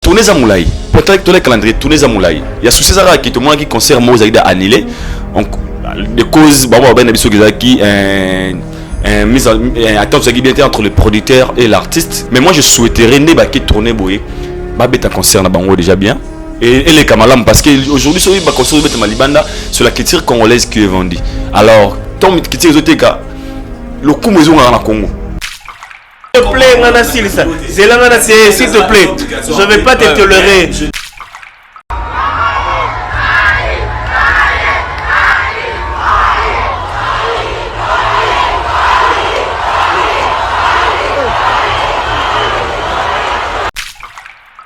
tourner à Moulay. Peut-être que le calendrier tourner à Moulay. Il y a souci ça qui tout le monde qui concert moi Zaïda annulé. Les causes qui attends bien entre le producteur et l'artiste. Mais moi je souhaiterais ne qui tourner boy. Beta concert na bango déjà bien. Et les Kamalam parce que aujourd'hui sur le concert de Malibanda sur la culture congolaise qui est vendue. Alors tant que culture exotica le coup maison en Congo. S'il te plaît, Ngana Silisa. C'est là, Ngana, s'il te plaît. Je ne vais pas te tolérer.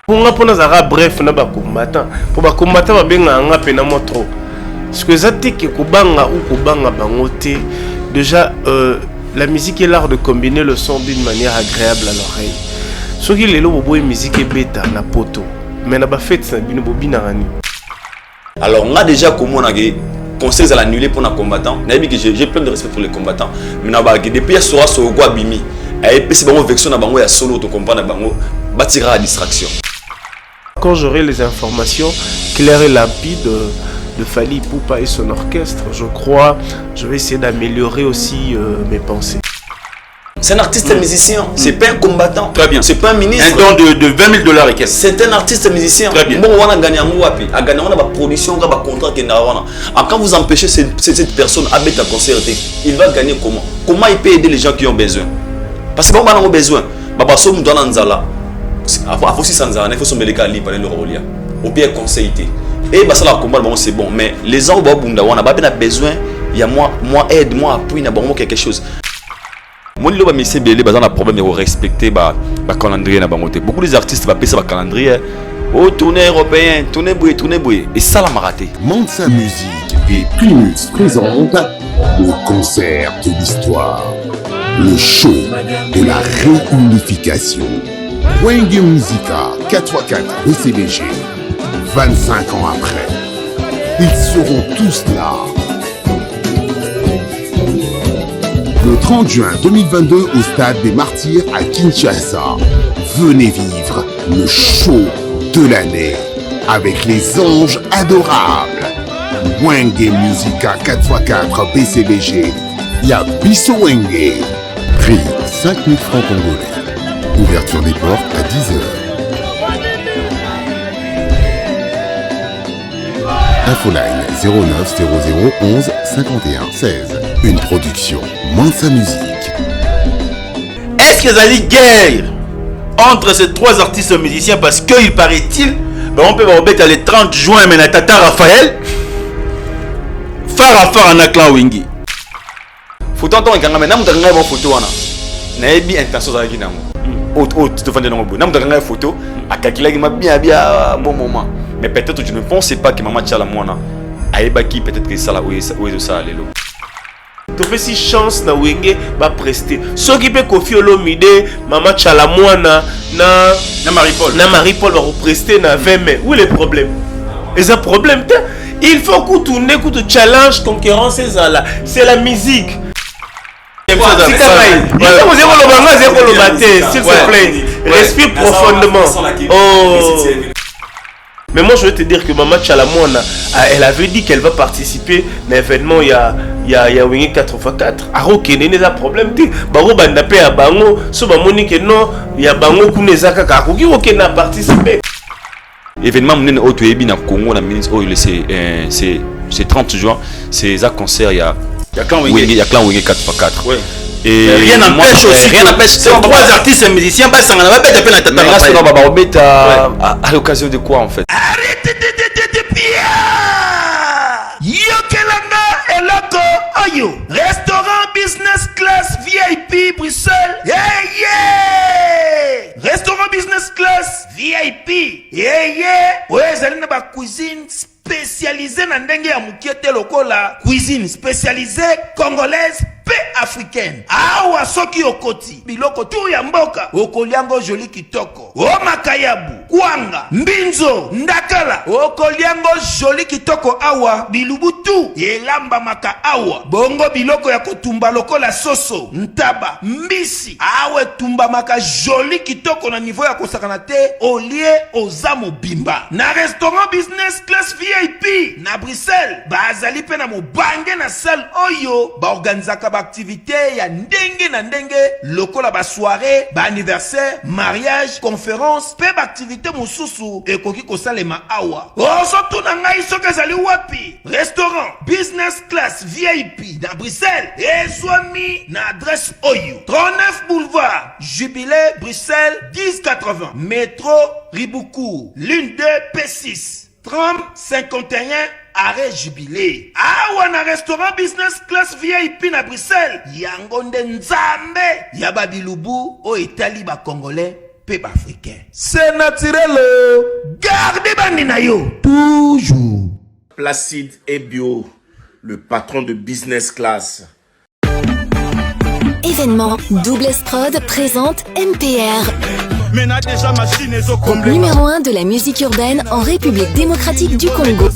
Pour nous, bref, na ba combattant. Pour ba combattant, ba benga nga pena mo trop. Ce que zati ke kubanga ou kubanga bangote. Déjà, la musique est l'art de combiner le son d'une manière agréable à l'oreille. Ce qui est le musique est bêta na poto. Mais na ba fête ça bino bobina rani. Alors on a déjà comment on a conseils à l'annuler pour un combattant. J'ai plein de respect pour les combattants. Mais na ba depuis sera sur quoi bimi. Et puis c'est bon vection na bango ya solo to comprendre na bango bâtira à distraction. Quand j'aurai les informations claires et limpides de Fally Ipupa et son orchestre, je crois, je vais essayer d'améliorer aussi mes pensées. C'est un artiste musicien, c'est pas un combattant. Très bien. C'est pas un ministre. Un don de 20 000 et quelques. C'est un artiste musicien. Très bien. Bon, on a gagné un mouapi, a gagné une production, un contrat qui est là. Quand vous empêchez cette personne à mettre un concert, il va gagner comment? Comment il peut aider les gens qui ont besoin? Parce que bon, on a besoin. Baba Soum doit n'anzala. Il faut si s'anzala, il faut se mettre à l'île par le Rolia. Au pire conseillité. Et bah ça là combat bon c'est bon, mais les gens au Bunda on a pas besoin. Il y a moi aide, moi appui, n'a bon quelque chose. Moi le ba monsieur belé bazan a problème de respecter ba calendrier na bangote. Beaucoup des artistes va payer ça calendrier. Oh tournée européen, tournée bouée. Et ça l'a raté. Mansa Musique et Primus présente le concert de l'histoire. Le show de la réunification. Wenge Musica 4x4 BCBG. 25 ans après, ils seront tous là. Le 30 juin 2022 au stade des Martyrs à Kinshasa. Venez vivre le show de l'année avec les anges adorables. Wenge Musica 4x4 BCBG. Y'a Bisso Wenge. Prix 5 000 francs congolais. Ouverture des portes à 10h. Infoline 09 00 11 51 16. Une production Mansa Musique. Est-ce qu'il y a une guerre entre ces trois artistes musiciens parce qu'il paraît-il, on peut remettre le 30 juin, mais Tata Raphaël, Farafar en Aklan Wingi. Faut entendre quand même, n'importe quelle photo on a. N'a bien intention avec nous. Tu te fais des noms. N'importe quelle photo, à calculer qui m'a bien bon moment. Mais peut-être je ne pensais pas que maman Tchala Moana a qui peut-être que ça là où est ça allait là. Tu fais si chance na Wenge va prester. Ce qui peut confier l'omide maman Tchala Moana na Marie-Paul va prester na 20 mai. Où est le problème? Et un problème il faut que tu tournes que tu challenge concurrence c'est la musique. S'il te plaît, respire profondément. Oh. Mais moi je veux te dire que Maman Tchalamouana, elle avait dit qu'elle va participer à l'événement il y a Wenge 4x4. Alors qu'il n'y a pas de problème. Baro bandapé à Bango, so bamoni que non, il y a Bango kunezaka kakuki qui n'a participé. Événement mnen auto ebi na Congo na ministre c'est 30 juin, c'est ça concert il y a clan Wenge 4x4. Ouais. Et rien n'empêche aussi. Rien n'empêche. C'est trois artistes musiciens. Bah ça n'en va pas de peine à Tata Raphaël. À l'occasion de quoi en fait? Arrêtez de Pierre. Yokelanga Eloko Oyo. Restaurant business class VIP Bruxelles. Yeah. Restaurant business class VIP. Yeah. Ouais, ça n'a pas cuisine spécialisée dans ndenge ya mukiete lokola. Cuisine spécialisée congolaise. pe africaine. Awa soki okoti biloko tu ya mboka okoliango joli kitoko. O makayabu, kwanga, mbinzo, ndakala okoliango joli kitoko awa bilubutu elamba maka awa. Bongo biloko ya kotumba lokola soso, ntaba, mbisi awe tumba maka joli kitoko na niveau ya kosakana te olie ozamo bimba. Na restaurant business class VIP na Bruxelles bazali pe na mobange na salle oyo ba organizaka ba activité ya ndenge na ndenge lokola ba soirée, ba anniversaire, mariage, conférence pe ba activité mosusu ekoki kosalema awa. Oso tuna ngai soki ezali wapi? Restaurant business class VIP na Bruxelles ezwami na adresse oyo 39 boulevard Jubilé Bruxelles 1080 métro Riboucourt l'une 2 P6 30 51 arrêt Jubilé. Awa na restaurant business class VIP na Bruxelles yango nde nzambe ya babilubu o etali ba congolais pe ba africain. C'est naturel. Gardez bandi na yo toujours. Placide et Bio, le patron de business class. Événement Double S Prod présente MPR. Numéro 1 de la musique urbaine en République démocratique du Congo.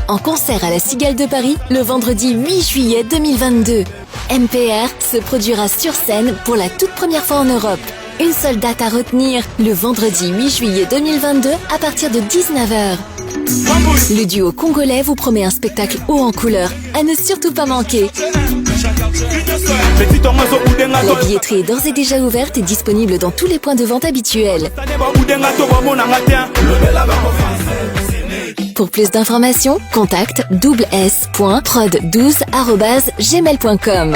En concert à la Cigale de Paris le vendredi 8 juillet 2022. MPR se produira sur scène pour la toute première fois en Europe. Une seule date à retenir, le vendredi 8 juillet 2022 à partir de 19h. Le duo congolais vous promet un spectacle haut en couleur, à ne surtout pas manquer. La billetterie est d'ores et déjà ouverte et disponible dans tous les points de vente habituels. Pour plus d'informations, contacte doubles-s.prod12@gmail.com.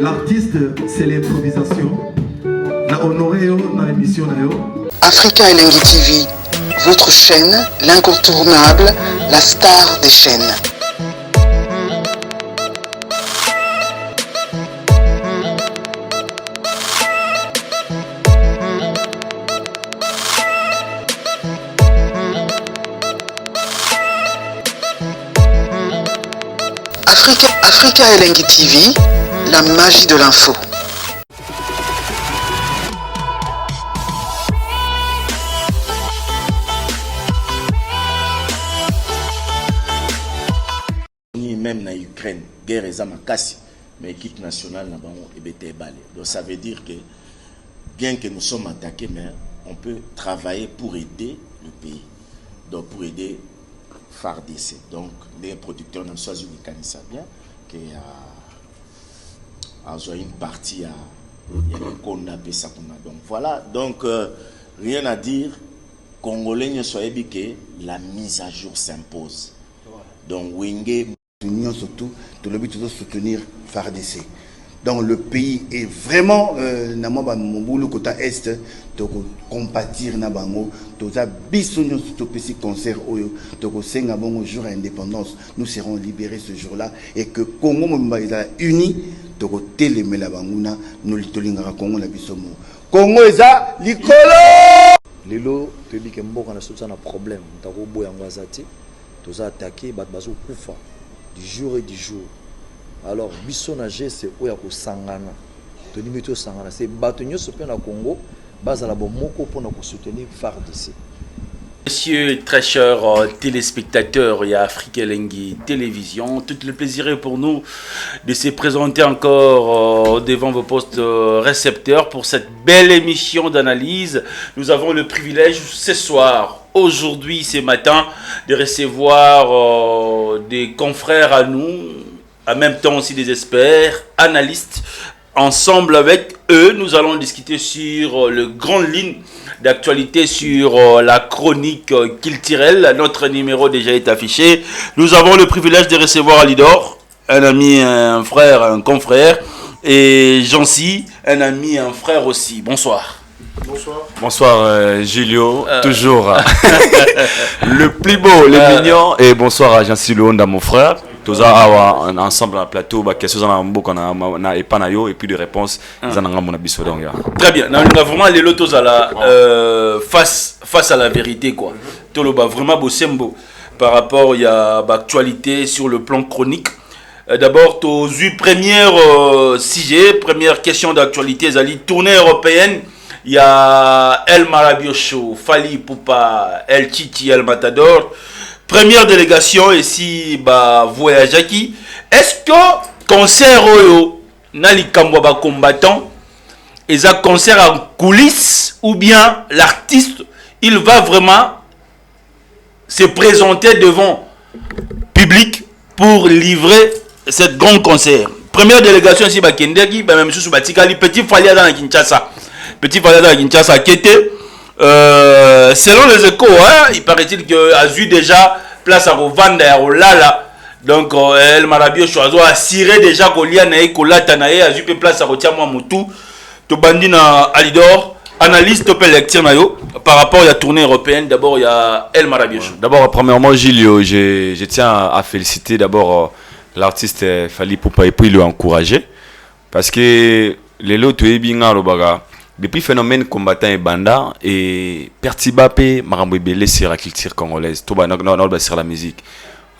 L'artiste, c'est l'improvisation. Na honoré dans l'émission. Africa Elengi TV, votre chaîne, l'incontournable, la star des chaînes. Africa Elengi TV, la magie de l'info. Même na Ukraine, guerre est makasi, mais l'équipe nationale n'a pas été balé. Donc ça veut dire que bien que nous sommes attaqués, mais on peut travailler pour aider le pays. Donc pour aider FARDC. Donc les producteurs n'ont pas eu bien que a une partie qu'on appelle ça. Donc voilà, donc rien à dire. Congolais ne soyez que la mise à jour s'impose. Donc Wenge Union surtout, de le but de soutenir FARDC. Donc le pays est vraiment mon boulot côté est de compatir na bango de ça bisogno surtout petit concert de senga bongo jour indépendance nous serons libérés ce jour-là et que Congo mbaïza uni de côté les melabanguna nous litolinga Congo na bisomo Congo eza likolo lelo tebi ke mboka na soutsa na problème ntako boya ngwazati toza attaquer bat bazo kufa du jour et du jour. Alors biso na c'est oya ko sangana to nimito sangana c'est batonyo sope na Congo bazala bo moko pona ko soutenir FARDC. Messieurs et très chers téléspectateurs, il y a Africa Elengi Télévision. Tout le plaisir est pour nous de se présenter encore devant vos postes récepteurs pour cette belle émission d'analyse. Nous avons le privilège ce soir aujourd'hui, ce matin, de recevoir des confrères à nous, en même temps aussi des experts, analystes. Ensemble avec eux, nous allons discuter sur les grandes lignes d'actualité, sur la chronique culturelle. Notre numéro déjà est affiché. Nous avons le privilège de recevoir Alidor, un ami, un frère, un confrère, et Jancy, un ami, un frère aussi. Bonsoir. Bonsoir. Bonsoir Julio, toujours le plus beau, le mignon, et bonsoir à Jancy Leonda, mon frère. Tous ensemble dans le plateau, question na epanayo et puis de réponses très bien. On a vraiment les lotos à la face à la vérité quoi. Toloba vraiment bossembo par rapport il y a actualité sur le plan chronique. D'abord aux 8 premières sujet, première question d'actualité, Zali tournée européenne. Il y a El Marabiocho, Fally Ipupa, El Chichi, El Matador. Première délégation ici, voyage qui. Est-ce que concert oyo nali kambwa combattant, et un concert en coulisses ou bien l'artiste il va vraiment se présenter devant public pour livrer cette grand concert. Première délégation ici Kendeki, même sous Batikali, petit Fally dans la Kinshasa. Petit Fally dans la Kinshasa qui était selon les échos, hein, il paraît-il que a vu déjà place à revendre à Olala. Donc El Marabio choisit à cirer déjà Koliana et Kolatanae a vu place à retirer moi Moutou. To bandina Alidor, analyste peut lecture nayo par rapport à la tournée européenne. D'abord il y a El Marabio. D'abord premièrement Gilio, je tiens à féliciter d'abord l'artiste Fally Ipupa et puis le encourager parce que les lots ebinga robaga depuis phénomène combattant et banda et Pertibapé Marambo Belé sur la culture congolaise tout sur la musique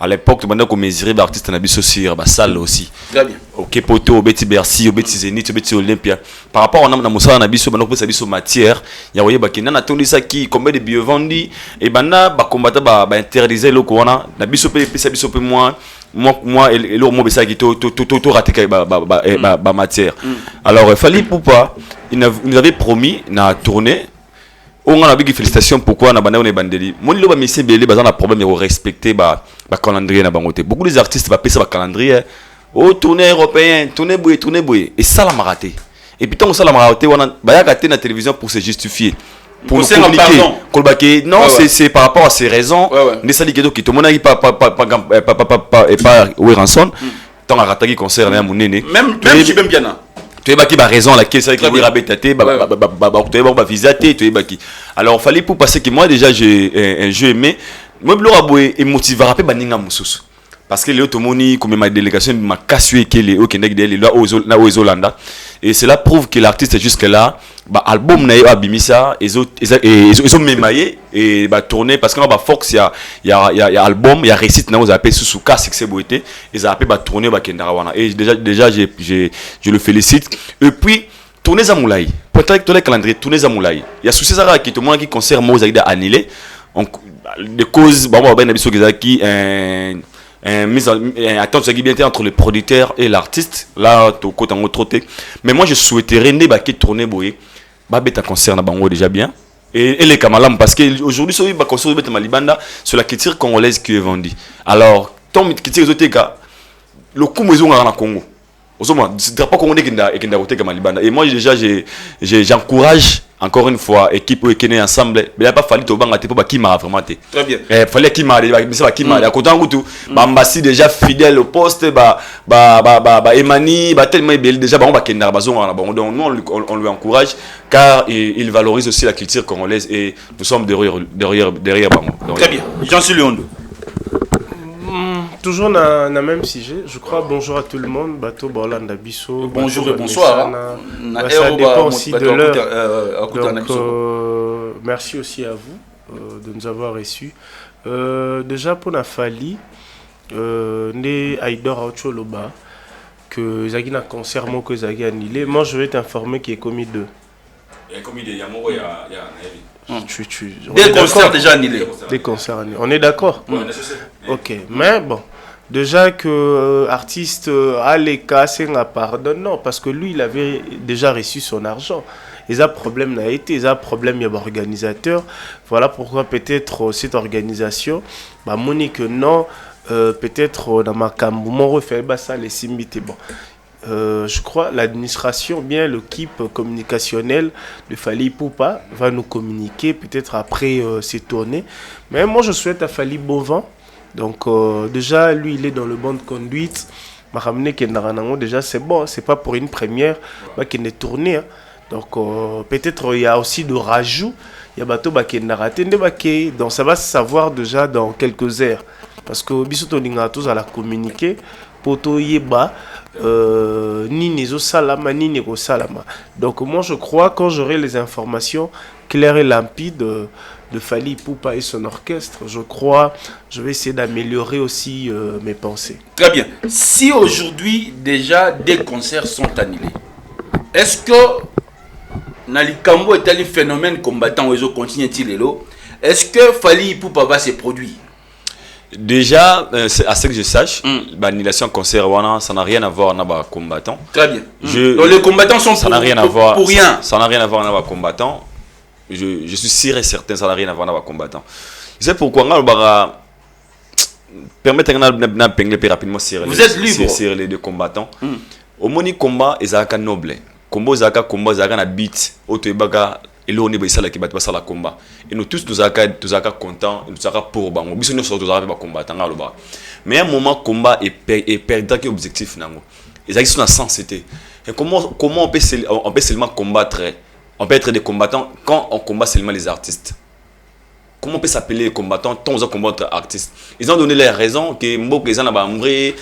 à l'époque tu banda comme mesurer l'artiste na biso sur ba salle aussi très bien OK poto Betty Bercy Betty Zénith Betty Olympia par rapport on na musala na biso banda ko sa biso matière ya woye bakina na tondisa qui combien de billets vendus et banda ba combattant ba interdiser le corona na biso pe sa biso pe moi et le mot ça qui tout raté ba matière alors Fally Ipupa il nous avait promis na tournée on a eu félicitations pourquoi na banda on est bandeli mon lo ba monsieur belé bazana problème de respecter ba calendrier na bangote beaucoup des artistes va passer ba calendrier au tournée européen tournée boué et ça la maraté et puis tant ça la maraté on a ba ya na télévision pour se justifier pour nous communiquer non c'est par rapport à ces raisons ne ça dit que tout le monde a pas ranson tant à rater concert na munene même tu bien bien tu es qui a raison laquelle c'est que rabé taté alors fallait pour passer que moi déjà j'ai un jeu aimé moi blora boy et motiver rapper baninga mususu parce que les automoni comme ma délégation m'a cassé que les Okendek les là aux Hollanda et cela prouve que l'artiste jusque là album na abimisa ils ont mémaillé et tourner parce que là Fox il y a album il y a récite na vous appelé sous cas succès beauté ils appelé tourner kendarawana et déjà je le félicite et puis tourner à Moulay peut-être le calendrier tourner à Moulay il y a souci ça qui tout le monde qui concert moi vous annulé de cause ben biso qui attends ce qui bien entre le producteur et l'artiste là tout côté en trotté mais moi je souhaiterais ne qui tourner boye beta concert na bango déjà bien et les kamalam parce que aujourd'hui sur ba concert beta malibanda sur la culture congolaise qui est vendue alors tant culture zoteka le coup maison na Congo osoma c'est pas congolais qui nda koteka malibanda et moi déjà j'encourage encore une fois équipe qui est ensemble mais il a pas fallu to banga te pour qui m'a vraiment té très bien fallait qui m'a qui m'a content tout bambasi déjà fidèle au poste Emani tellement belle déjà on va kenda bazon donc nous on lui encourage car il valorise aussi la culture congolaise et nous sommes derrière donc très bien Jancy Leondo. Toujours dans le même sujet, je crois. Bonjour à tout le monde. Bateau Bolanda Bisso. Bonjour et bonsoir. Ça dépend aussi de l'heure. Donc, merci aussi à vous de nous avoir reçus. Déjà pour la Fally, né Aïdor Aocholoba, que Zagi n'a concert que Zagi annulé. Moi, je vais t'informer qu'il est commis deux. Il y a commis deux. Il y a des concerts déjà annulés. Des concerts annulés. On est d'accord? Oui, ok, mais bon. déjà que artiste a les cas, c'est un pardon. Non, parce que lui, il avait déjà reçu son argent. Et ça, problème n'a été, ça, problème, il y a un organisateur. Voilà pourquoi peut-être cette organisation, bah, Monique, non, peut-être dans ma cambo, mon refait, ça, les simbités. Bon. Je crois l'administration, bien l'équipe communicationnelle de Fally Ipupa va nous communiquer peut-être après ces tournées. Mais moi, je souhaite à Fally bon vent. Donc déjà, lui, il est dans le bon de conduite. Déjà, c'est bon. C'est pas pour une première qu'il est tourné. Hein. Donc peut-être il y a aussi de rajout. Il y a bateau qui est raté. Donc ça va se savoir déjà dans quelques heures. Parce que bisoto ninga tous à la communiquer. Poto yeba. Ni salama ni nego salama. Donc moi je crois quand j'aurai les informations claires et limpides de Fally Ipupa et son orchestre, je crois je vais essayer d'améliorer aussi mes pensées. Très bien. Si aujourd'hui déjà des concerts sont annulés, est-ce que Nalikambo est un phénomène combattant où ils continuent est-ce que Fally Ipupa va se produire? Déjà, à ce que je sache, l'annulation concert, ça n'a rien à voir avec les combattants. Très bien. Donc les combattants sont ça pour rien. Ça n'a rien à voir avec les combattants. Je suis sûr et certain que ça n'a rien à voir avec les combattants. C'est pourquoi permettez de rapidement sur les deux combattants. Au moni combat, ils ont un noble. Combat, ils ont un beat. Et là, on est là qui bat la combat. Et nous tous, nous sommes contents, nous sommes pour bango. Nous sommes combattants. Mais à un moment, combat est perdre qui objectif. Ils ont un sens. Et comment on peut seulement combattre? On peut être des combattants quand on combat seulement les artistes. Comment on peut s'appeler combattant tant on combattre artistes? Ils ont donné les raisons que Mbok les gens ont mourir,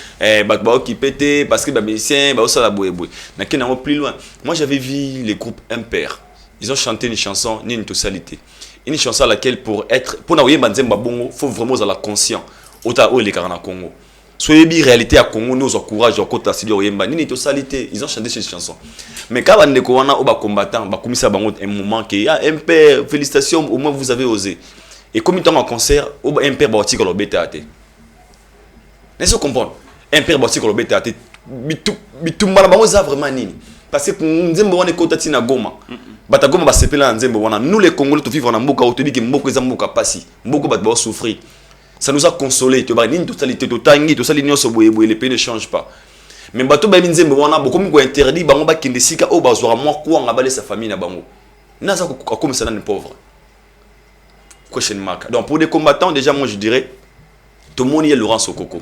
qui pété parce que les musiciens, ça la boué. Mais qui n'ont plus loin. Moi, j'avais vu les groupes impairs. Ils ont chanté une chanson, ni une totalité. Une chanson à laquelle pour n'avoir bongo, il faut vraiment être conscient. Autant les Karana Congo. Soyez bien réalité à Congo, nous encourage au côté de Oyemba, ni une totalité. Ils ont chanté cette chanson. Mais quand on est combattant, comme ça, un moment qui a un père, félicitations, au moins vous avez osé. Et comme il est en concert, un père bâti que le bêta. N'est-ce pas comprendre? Un père bâti que le bêta. Tout le monde a vraiment nini. Parce que nous avons des côtés de Goma. Batagoma va s'appeler Nzembo wana. Nous les Congolais, nous vivons en Mboka, on te dit que Mboko est Mboka passi. Mboko va souffrir. Ça nous a consolé. Tu vas dire totalité, totangi, tout ça l'union se boue, les pays ne changent pas. Mais bateau ba Nzembo wana, beaucoup m'ont interdit, bango ba kindesika, oh bazora moi quoi on abalé sa famille na bango. Naza comme ça dans les pauvres. Question marque. Donc pour les combattants, déjà moi je dirais, tout le monde y est Laurent Sokoko.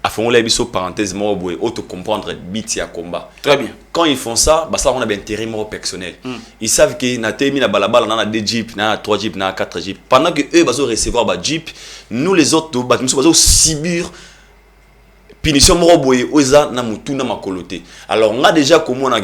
À fond là, ils parenthèse moi auto comprendre bit ya combat. Très bien. Quand ils font ça, bah ça on a bien intérêt personnel. Ils savent que na temi na balabala na 2 jeeps, na 3 jeeps, na 4 jeeps. Pendant que eux bazo recevoir ba jeep, nous les autres bah nous bazo subir punition mo boye oza na mutu na makoloté. Alors on a déjà comment on a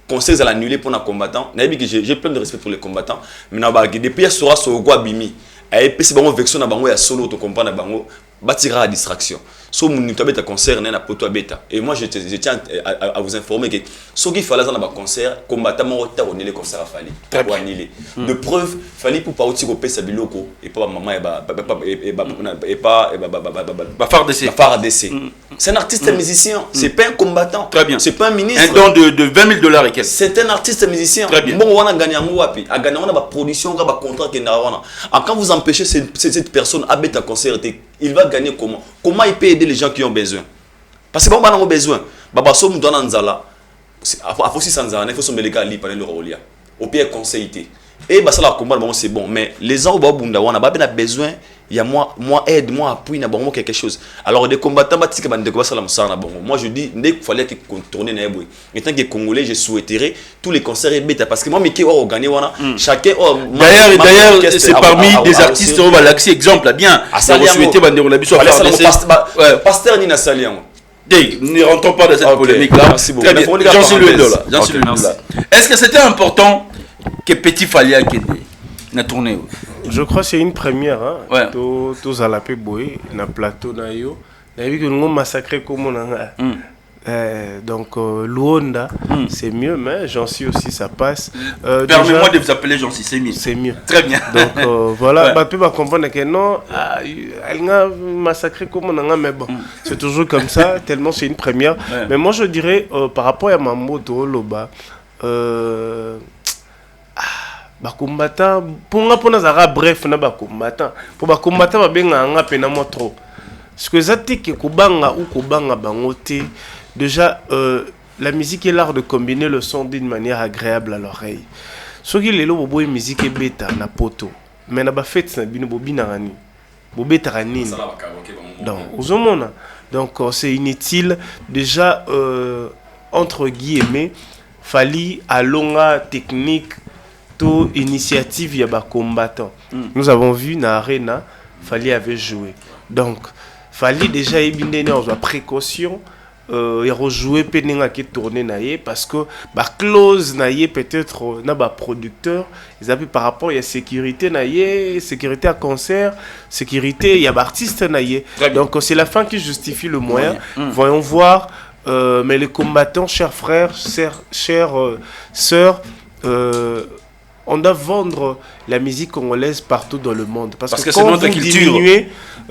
conseils à l'annuler pour les combattants. J'ai plein de respect pour les combattants. Mais depuis il sera sur quoi bimi. Et puis c'est bon vection na bango ya solo to comprendre bango bâtira la distraction. So mon beta concert na poto beta. Et moi je tiens à vous informer que ce qu'il fallait dans le concert combattant mo ta on les concerts à Fally. Pour annuler. De preuve Fally pour pas aussi copier sa biloko et pas maman et pas phare d'essai. C'est un artiste musicien, c'est pas un combattant. Très bien. C'est pas un ministre. Un don de $20 000 et quelques. C'est un artiste musicien. Très bien. Bon on a gagné un wapi, a gagné on a production, on a contrat qui n'a rien. Quand vous empêchez cette personne à bête à concert, il va gagner comment? Comment il peut aider les gens qui ont besoin? Parce que bon, on a besoin. Baba so mu dona nzala. A faut si sans nzala, il faut se mêler gali par le rolia. Au pire conseillité. Et bah ça la combat bon c'est bon, mais les gens au bunda wana ba ben besoin, il y a moi aide, moi appui na bon quelque chose. Alors des combattants ba tika bande ko ça la musana bon. Moi je dis dès qu'il fallait qu'ils contourner na boy. En tant que Congolais, je souhaiterais tous les concerts et bêta parce que moi Miki o gagner wana, chacun d'ailleurs c'est parmi des artistes on va l'accès exemple bien. Je souhaiter bande on a biso faire pasteur ni na salian. Ne rentrons pas dans cette polémique là. Très bien. Est-ce que c'était important que Petit Fally na tourné? Je crois que c'est une première. Hein? Tous à la boy na plateau na yo. Na vu que nous massacré comme on a. Donc Luonda, c'est mieux, mais Jancy aussi ça passe. Permets-moi de vous appeler Jancy, c'est mieux. C'est mieux. Très bien. Donc voilà, bah peut pas comprendre que non, elle a massacré comme on a, mais bon, c'est toujours comme ça, tellement c'est une première. Mais moi je dirais par rapport à Mamoto Loba, combattant pour nga pona zara bref na combattant pour combattant ba benga nga pena mo trop. Ce que zati ke kubanga ou kubanga bangote. Déjà, la musique est l'art de combiner le son d'une manière agréable à l'oreille. Ce qui est là, la musique est bêta, na poto. Mais na ba fête, c'est bino bobina rani. Bobeta rani. Donc, c'est inutile. Déjà, entre guillemets, fallait à longa technique, to initiative, y a ba combattant. Nous avons vu na arena, fallait avait joué. Donc, fallait déjà ébiner en précaution. Et rejouer peninga qui tourner naie parce que ba close naie peut-être na ba producteur ils avaient par rapport il y a sécurité naie sécurité à concert sécurité il y a artiste naie donc c'est la fin qui justifie le moyen. Voyons voir mais les combattants chers frères chères sœurs on doit vendre la musique congolaise partout dans le monde parce que c'est notre culture.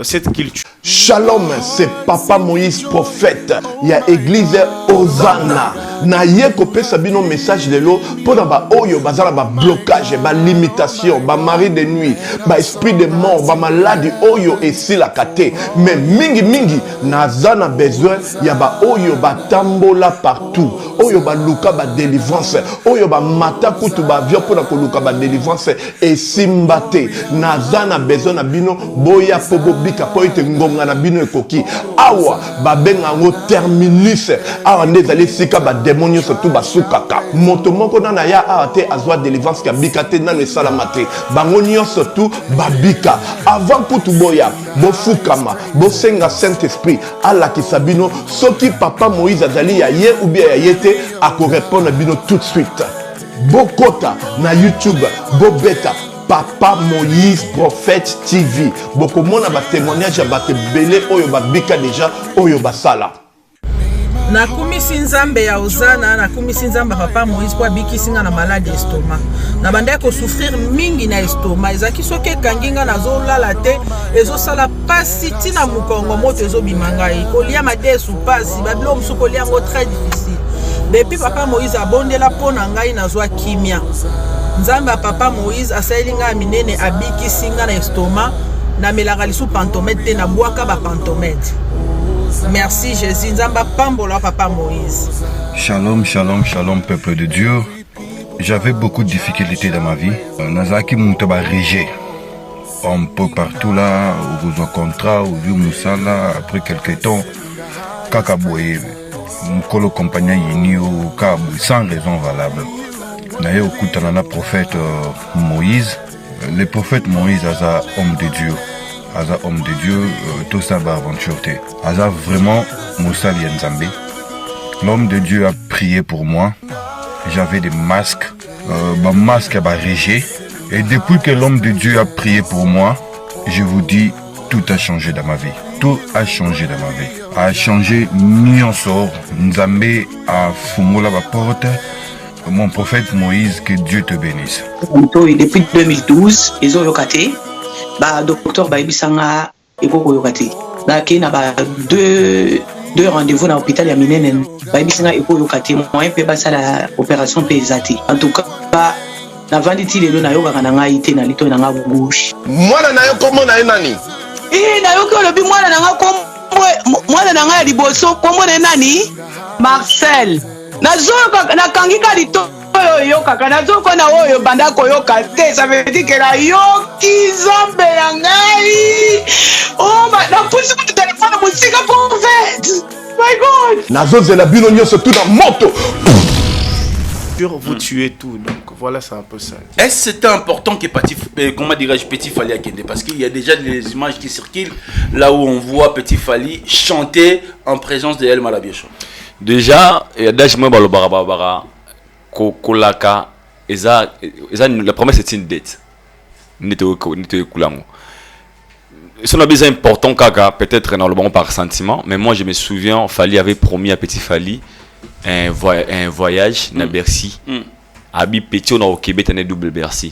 Cette culture. Shalom, c'est Papa Moïse prophète. Il y a église Hosanna. Na ye kopé sabino message de l'eau pour ba oyo bazala ba blocage, ba limitation, ba mari de nuit, ba esprit de mort, ba maladie oyo et si la kate. Mais mingi nazana besoin ya ba oyo ba tambola partout. Oyo ba luka ba délivrance, oyo ba mata kutu ba vio pour na luka ba délivrance et simbate. Nazana besoin na bino boya pobo bika po ite ngonga na bino ekoki. Awa ba benga ngo terminus. Awa ndezali sika ba démonios surtout basukaka moto moko na ya ate azwa délivrance ka bikate na ne salamate bangonio surtout babika avant kutu boya bo fukama bo senga Saint Esprit ala kisabino soki Papa Moïse azali ya ye ou bien ya yete ako répondre bino tout de suite bokota na YouTube bo beta Papa Moïse Prophète TV boko mona ba témoignage ba te belé oyo babika déjà oyo basala. Nakumisi nzambe ya Hosanna, nakumisi nzambe Papa Moïse kwa bikisinga na maladie estomac. Na banda ko souffrir mingi na estomac. Ezaki soke kanginga na zolala te, ezo sala pasi tina mukongo moto ezo bimanga e. Kolia madesu pasi, babilo musuko lia ngo très difficile. Depuis Papa Moïse abondela pona ngai na zwa kimia. Nzambe ya Papa Moïse asalinga minene abikisinga na estomac, na melaka lisu pantomètre na bwaka ba pantomètre. Merci Jésus, Nzamba Pambola Papa Moïse. Shalom, shalom, shalom peuple de Dieu. J'avais beaucoup de difficultés dans ma vie. Nazaki Moutaba Régé. Un peu partout là, où vous en contrat, où vous Moussala, après quelques temps, Kakaboye, Mkolo compagnie Yini au Kabou, sans raison valable. D'ailleurs, au Koutanana prophète Moïse, le prophète Moïse, Aza homme de Dieu. Aza homme de Dieu, tout ça va aventure. Aza vraiment Moussa Lienzambe. L'homme de Dieu a prié pour moi. J'avais des masques. Ma masque a régé. Et depuis que l'homme de Dieu a prié pour moi, je vous dis, tout a changé dans ma vie. Tout a changé dans ma vie. A changé Nyonsor. Nzambe a fumola la porte. Mon prophète Moïse, que Dieu te bénisse. Depuis 2012, ils ont yokate. Bah docteur Baibisanga ekoko yokate. Là qui n'a pas deux rendez-vous dans l'hôpital ya minene. Baibisanga ekoko yokate. Moi peut pas ça la opération pesati. En tout cas na vanditi lelo na yoka kana ngai te na lito na nga gauche. Mwana na yo komo na nani? Na yoka lobi mwana na nga komo mwana na nga liboso komo na nani? Marcel. Nazoka na kangika lito yo kaka nazoko na oyo banda koyoka te ça veut dire que la yoki zambe ya ngai oh na pusi mu téléphone musika prophète my god nazo la bino nyonso tout dans moto vous tuez tout donc voilà c'est un peu ça. Est-ce que c'était important que comment dirais-je Petit Fally Akende parce qu'il y a déjà des images qui circulent là où on voit Petit Fally chanter en présence de El Malabiacho. Déjà il y a déjà moi balobara Kolaka, la promesse est une dette. c'est un besoin important, Kaka, peut-être dans le bon par sentiment, mais moi je me souviens, Fally avait promis à Petit Fally un voyage à Bercy. Abi Petit, on a au Québec, on a double Bercy.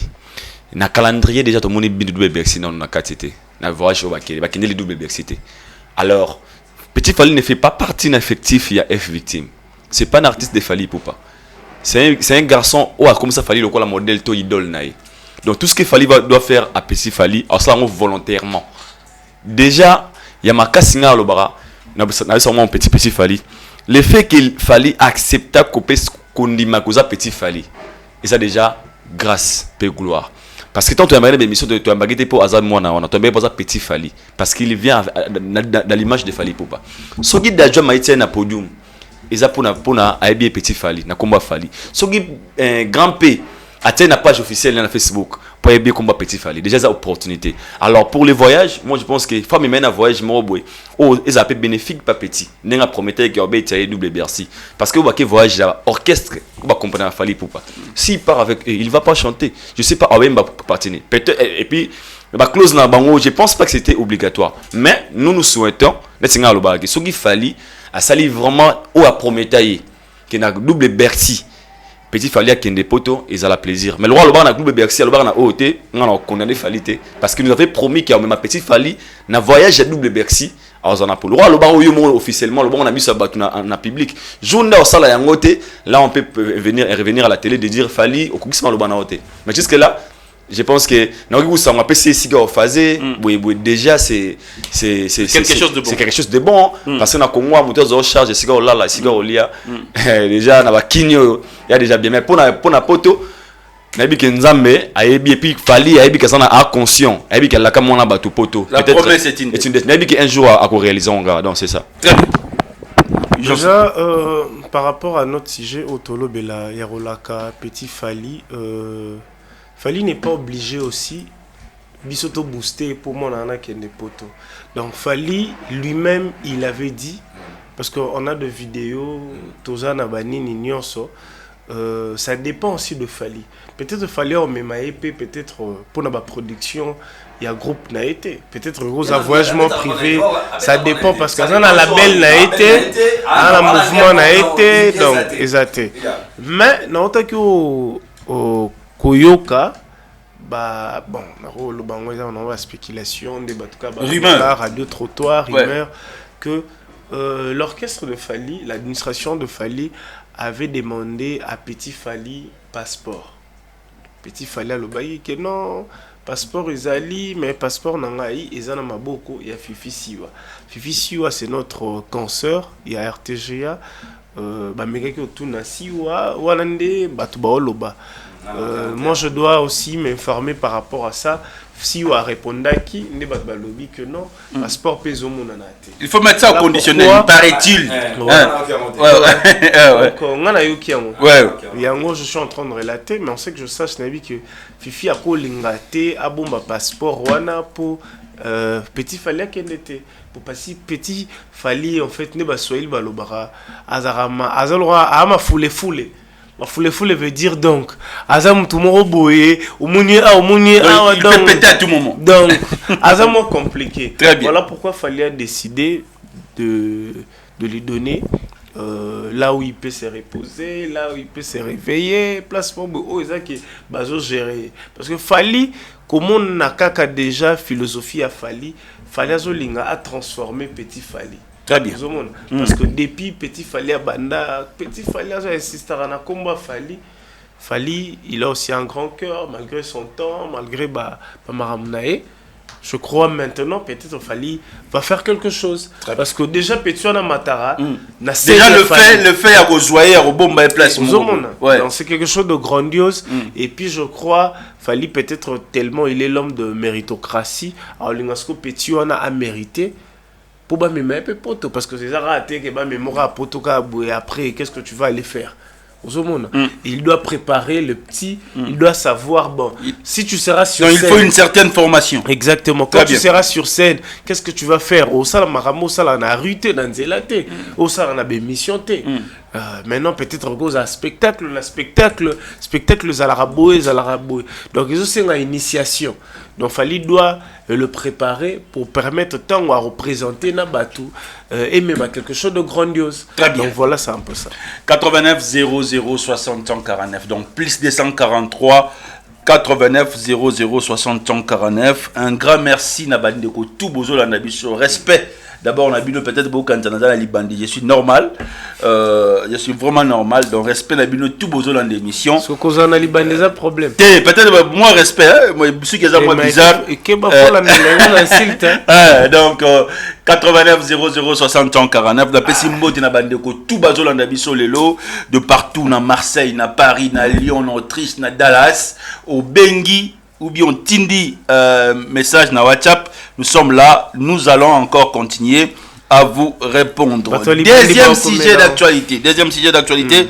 Dans le calendrier, déjà, tout le monde est double Bercy dans le KTT. Dans le voyage au Bakélé, Bakélé, les double Bercy. Alors, Petit Fally ne fait pas partie d'un effectif, il y a F victime. C'est pas un artiste de Fally Poupa. C'est un garçon, comme ça, Fally, le modèle, to idole, naï. Donc tout ce que Fally doit faire à Petit Fally, alors ça volontairement. Déjà, il y a ma cassinga le bara, n'a sûrement petit Fally. Le fait qu'il Fally accepte qu'on dit ma cause Petit Fally, et ça déjà grâce et gloire. Parce que quand tu as regardé l'émission, tu as regardé pour Azad Moana, tu as regardé pour Petit Fally, parce qu'il vient dans l'image de Fally Poupa. Ce qui déjà m'a été un podium, et ça pour na aider Petit Fally, na combat Fally. Ce qui grand P atteint la page officielle dans Facebook pour aider combat Petit Fally. Déjà ça opportunité. Alors pour les voyages, moi je pense que faut me mener un voyage moroboué. Oh, ils appellent bénéfique pas petit. N'enga promettait qu'il y aurait double Bercy. Parce que vous voyage là, orchestre, on va comprendre Fally Poupa. S'il part avec eux, il va pas chanter. Je sais pas, il va partir. Peut-être et puis close na bango, je pense pas que c'était obligatoire. Mais nous souhaitons, n'enga le bagage. Ce qu'il fallait, à sali vraiment ou à promettre qu'il y a double Bercy. Petit Fally à Kende Poto, ils ont le plaisir. Mais le roi, le bar, on a double Bercy, le bar, on a OT, on a condamné Fally. Parce qu'il nous avait promis qu'il y a même Petit Fally, on a voyagé à double Bercy. Alors, on a pour le roi, le bar, officiellement, le bar, on a mis ça en public. Journée au salon, là, on peut revenir à la télé de dire Fally, au coup, le bar, on a OT. Mais jusque là, je pense que on appelle ces cigares phasés. Déjà c'est quelque chose de bon parce que na Congo moteur de charge de cigares là cigares lia déjà na ba kinyo il y a déjà bien mais pour na poto na bi que nzambe ayebi et puis Fally ayebi que ça na conscient ayebi que la kamona ba poto la promesse est une nayebi que un jour à réaliser on gars donc c'est ça. Déjà par rapport à notre sujet Otolo Bela Yarolaka Petit Fally Fally n'est pas obligé aussi bisoto booster pour moi nana kende poto. Donc Fally lui-même il avait dit parce qu'on a des vidéos toza na banini nyonso ça dépend aussi de Fally. Peut-être Fally au même peut-être pour la production il y a groupe na été peut-être gros voyagement privé ça dépend parce que dans la label na été dans le mouvement na été donc exact. Mais non tant que au Koyoka, bah bon, on a spéculation, des rumeurs, radio trottoir, rumeurs que l'orchestre de Fally, l'administration de Fally avait demandé à Petit Fally passeport. Petit Fally a le bail que non, passeport Izali, mais passeport Nangaï, Izana Maboko, il y a Fifi Siwa. Fifi Siwa c'est notre consoeur, il y a RTGA, bah méga qui autour na Siwa, Walande, Batubaoloba. Moi je dois aussi m'informer par rapport à ça. Si on a répondu à qui, ne pas balobi que non, passeport peso monanate. Il faut mettre ça au conditionnel, paraît-il. Donc on a eu qui je suis en train de relater, mais on sait que je sache que Fifi a pour l'ingate, a bon passeport wana pour Petit Fally qui était pour passer Petit Fally en fait ne pas soyez balobara azarama azalora ama foule. Foule veut dire donc Azam tout mon boye au mounier il peut péter à tout moment. Donc Azam compliqué. Très bien. Voilà pourquoi Fally a décidé de lui donner là où il peut se reposer, là où il peut se réveiller, placement qui bazo gérer parce que Fally comme on a kaka déjà philosophie à Fally Azolinga a transformé Petit Fally. Très bien. Parce que depuis Petit Fally à Banda, Petit Fally a insisté à combat Fally, il a aussi un grand cœur malgré son temps, malgré Maramnae. Je crois maintenant peut-être Fally va faire quelque chose. Parce que déjà Petit Wana Matara, déjà le fait à rejoindre au bon place. Donc c'est quelque chose de grandiose. Et puis je crois Fally peut-être tellement il est l'homme de méritocratie. Alors l'ingasco Petit Wana a mérité. Pour parce que c'est ça raté que mémoire et après qu'est-ce que tu vas aller faire il doit préparer le petit il doit savoir si tu seras sur scène il faut une certaine formation exactement quand tu seras sur scène qu'est-ce que tu vas faire au sala maramo sala na rute dans zelate au sala na bémission Maintenant, peut-être cause à spectacle, Zalaraboé. Donc, ils ont une initiation. Donc, Fali doit le préparer pour permettre tant à représenter Nabatou et même à quelque chose de grandiose. Très bien. Donc, voilà, c'est un peu ça. 89 00 60 49. Donc, plus 243 89 00 60 49. Un grand merci, Nabandeko. Tout bozo la nabiso. Respect. D'abord, on a vu peut-être beaucoup quand on a Libandi. Je suis normal. Je suis vraiment normal. Donc, respect, on a vu tout besoin dans l'émission. Ce qu'on a Libandi, c'est un problème. Peut-être moi, respect. Moi, je suis moins bizarre. Donc, 89 00 60 49. La Pessimbo de Nabandeko. Tout besoin dans l'émission, de partout, dans Marseille, dans Paris, dans Lyon, dans Autriche, dans Dallas, au Bengi. Ou bien Tindi message na WhatsApp, nous sommes là, nous allons encore continuer à vous répondre. Deuxième sujet d'actualité,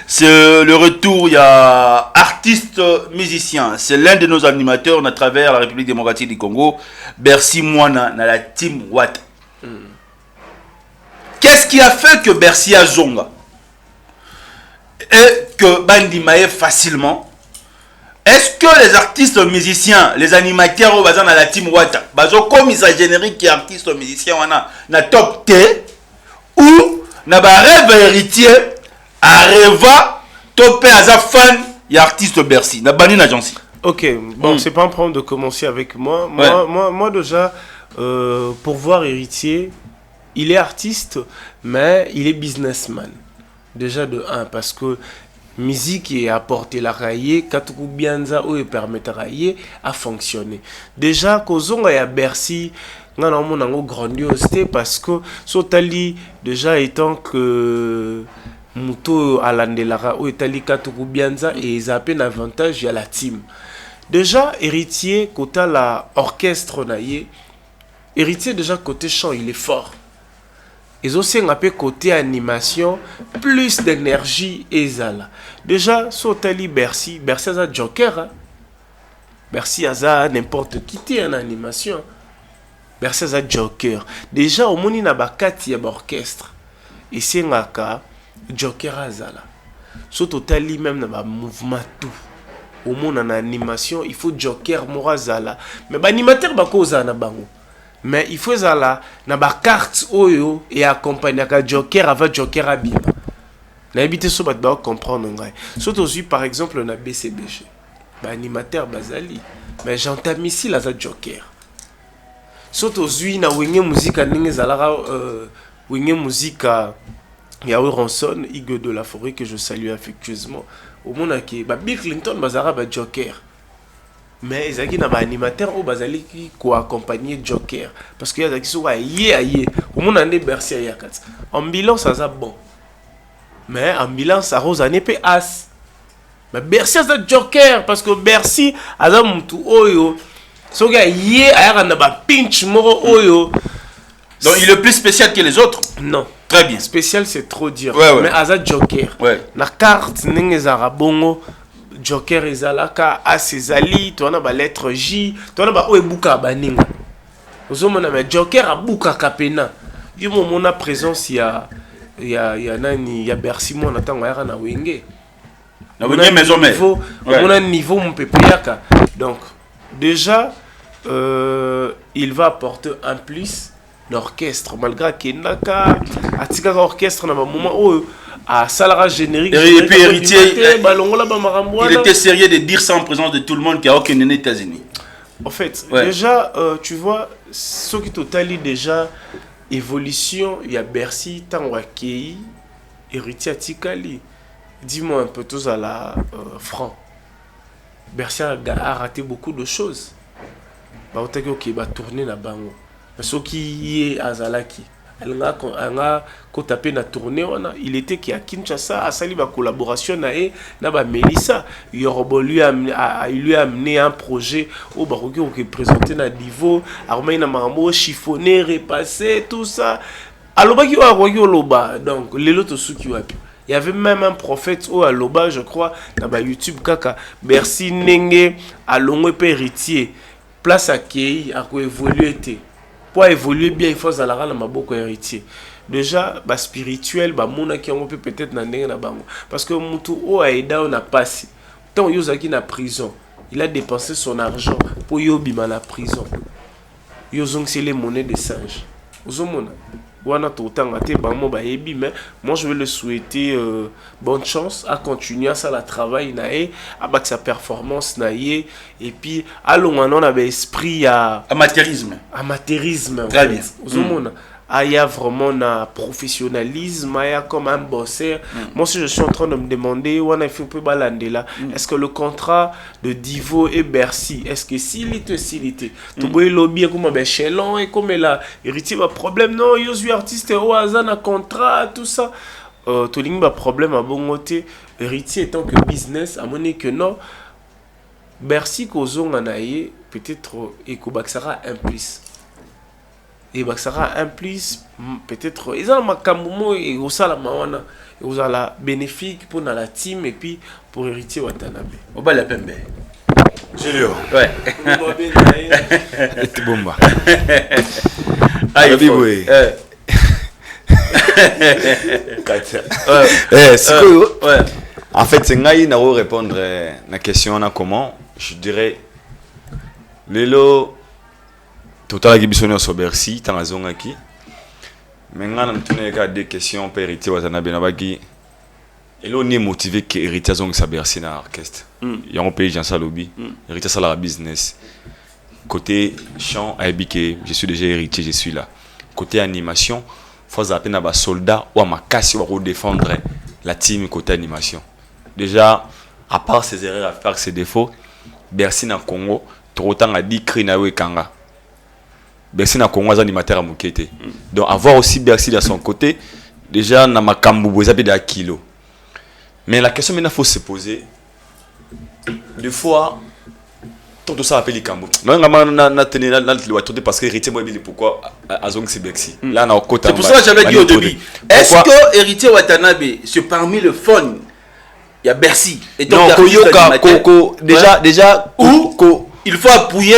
c'est le retour, il y a artiste musicien, c'est l'un de nos animateurs à travers la République démocratique du Congo, Bercy Mwana, dans la team Watt. Qu'est-ce qui a fait que Bercy a zonga et que Bandi Maé facilement? Est-ce que les artistes musiciens, les animateurs au bazar dans la team Wata, bazo comme ça générique qui artiste musicien na top T ou na ba rêve héritier arreva topé aza fan y artiste Bercy na bani na jansi. OK, bon, c'est pas un problème de commencer avec moi. Moi déjà pour voir héritier, il est artiste mais il est businessman. Déjà de 1 parce que musique est apporté la railler katuku bianza ou permettre railler à fonctionner. Déjà kozonga ya Bercy ngana monango grandiosité parce que sotali déjà étant que muto alandelara ou etali katuku bianza et zappé avantage ya la team. Déjà héritier kota la orchestre naie héritier déjà côté chant il est fort. Ils ont aussi un peu côté animation, plus d'énergie et zala. Déjà, Sotali Bercy a un joker. Hein? Bercy a n'importe qui en animation. Bercy a un joker. Déjà, au monde, il y a un orchestre. Et c'est un joker à zala. Sotali même dans le mouvement tout. Au monde, en animation, il faut joker morazala. Mais l'animateur va causer un bango. Mais il faut ça là, na ba carte oyo et accompagner ka joker avec joker abima. Na habité so ba comprendre ngai. Surtout aussi par exemple na BCBG. Ba animateur bazali, mais j'entends ici la joker. Surtout aussi na wenge musique ndenge zalaka wenge musique ya Ronson Igue de la Forêt que je salue affectueusement. Au monde qui ba Bill Clinton bazara ba joker. Mais ils ont un animateur au bazali qui accompagner Joker parce qu'il y a des qui sont aïe au monde en est Bercy à Yakat. Ambulance ça c'est bon. Mais ambulance ça rose n'est pas as. Mais Bercy c'est Joker parce que Bercy a un mutu oyo. So gars yé a un ba pinch moro oyo. Donc il est plus spécial que les autres. Non. Très bien. Spécial c'est trop dire. Ouais. Mais a Joker. Ouais. La carte n'engé bongo. Joker ezalaka asezali to na ba lettre J to na ba oebuka baninga ozomona mais Joker abuka kapena yo mona présence ya nani ya Bercy mona tango ya na wenge maison mais on a niveau mon pepeyaka donc déjà il va apporter un plus l'orchestre malgré Kenaka atika orchestre na ba moment à salaire générique et puis héritier il était sérieux de dire ça en présence de tout le monde qu'il n'y a aucun des États-Unis. En fait, déjà tu vois ce qui totalise déjà évolution il y a Bercy tango akei héritier atikali. Dis-moi un peu tous à la franc. Bercy a raté beaucoup de choses. Ba otaki OK ba tourner na bango. Mais ce qui est azalaki il était qui à Kinshasa a sali ba collaboration na ba Melissa Yorobo lui a amené un projet au baroque qui présenté na niveau armé na marambo chiffonné repassé tout ça aloba ki wa loba donc les autres sous qui wapi il y avait même un prophète au aloba je crois na ba YouTube kaka Bercy Nenge alongo pe héritier place à Kei a ko évoluer. Pour évoluer bien, il faut aller à la maboko héritier. déjà ba spirituel ba mona qui on peut peut-être na ndenge na bango parce que mutu o aida on a passé tant yozaki na prison il a dépensé son argent pour yobima na prison yozong c'est les monnaies de singe ozomona wana totanga te bango ba yebi mais moi je vais le souhaiter bonne chance à continuer à ça la travail nae à battre sa performance nae et puis allons on a esprit à amateurisme très bien ozomona il y a vraiment un professionnalisme, il y a comme un bosseur. Moi aussi je suis en train de me demander est-ce que le contrat de Divo et Bercy, est-ce que s'il était tu vois lobby comme un chelon et comme là héritier va problème non yo suis artiste au hasard un contrat tout ça tout ligne va problème à bon côté héritier étant que business à monnaie que non Bercy kozong anaye peut-être et Kobaksara implice et bah ça sera un plus peut-être ils ont ma camoumo et au salama wana et aux la bénéfique pour la team et puis pour héritier Watanabe au bas la pembe Julio ouais c'est bon bah ah il faut en fait c'est ngai na répondre la question na comment je dirais lelo total qui bisonné au Bercy tant azonga qui maintenant on tourne avec des questions pour héritier Watanabe na bagi et là on est motivé que héritier azonga sa Bercy na orchestre il y a un pays Jean Salobi héritier ça la business côté chant que je suis déjà héritier je suis là côté animation faut appeler na ba soldat ou à ma casse pour défendre la team côté animation déjà à part ses erreurs à part ses défauts Bercy na Congo trop temps a dit cri na we kanga Bercy na Congo animateur à Mukete. Donc avoir aussi Bercy de son côté, déjà na makambu bozabe de kilo. Mais la question maintenant faut se poser. Des fois tout ça appelle Kambo. Non na tenir na parce que héritier moi pourquoi azong c'est Bercy. Là na côté. C'est pour ça que j'avais dit au début. Est-ce que héritier Watanabe c'est parmi le fun il y a Bercy et donc Koyoka Koko déjà ou il faut appuyer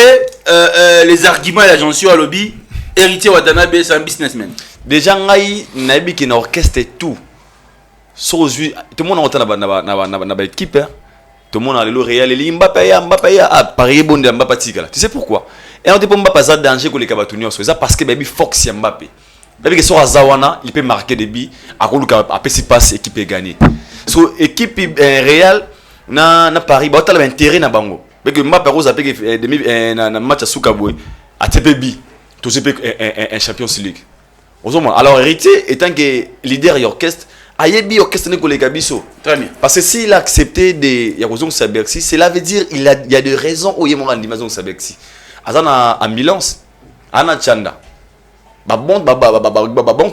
les arguments et l'agence à lobby. Héritier Watanabe, c'est un businessman. Déjà, naïbi qui est orchestre et tout. Tout le monde entend dans l'équipe. Tout le monde a le réel. Il Mbappé a parié bon de Mbappé. Tu sais pourquoi? Et on dit pour Mbappé, ça danger que les Kabatounions. C'est parce que Baby Fox y Mbappé. Baby sur Azawana, il peut marquer des billes. À quoi après s'il passe, l'équipe peut gagner. So équipe réelle, na Paris, bah tu as l'intérêt na bango. Parce que Mbappé Rose a fait un match à Soukaboué, à TPB, tout ce un Champions League. Alors, héritier, étant que leader d'orchestre, Ayebi orchestre n'est que les Gabiso. Très bien. Parce que s'il a accepté de Yarozong Saberxi, cela veut dire qu'il y a des raisons où il y a un animation Saberxi. Azana ambulance, Anna Chanda, bon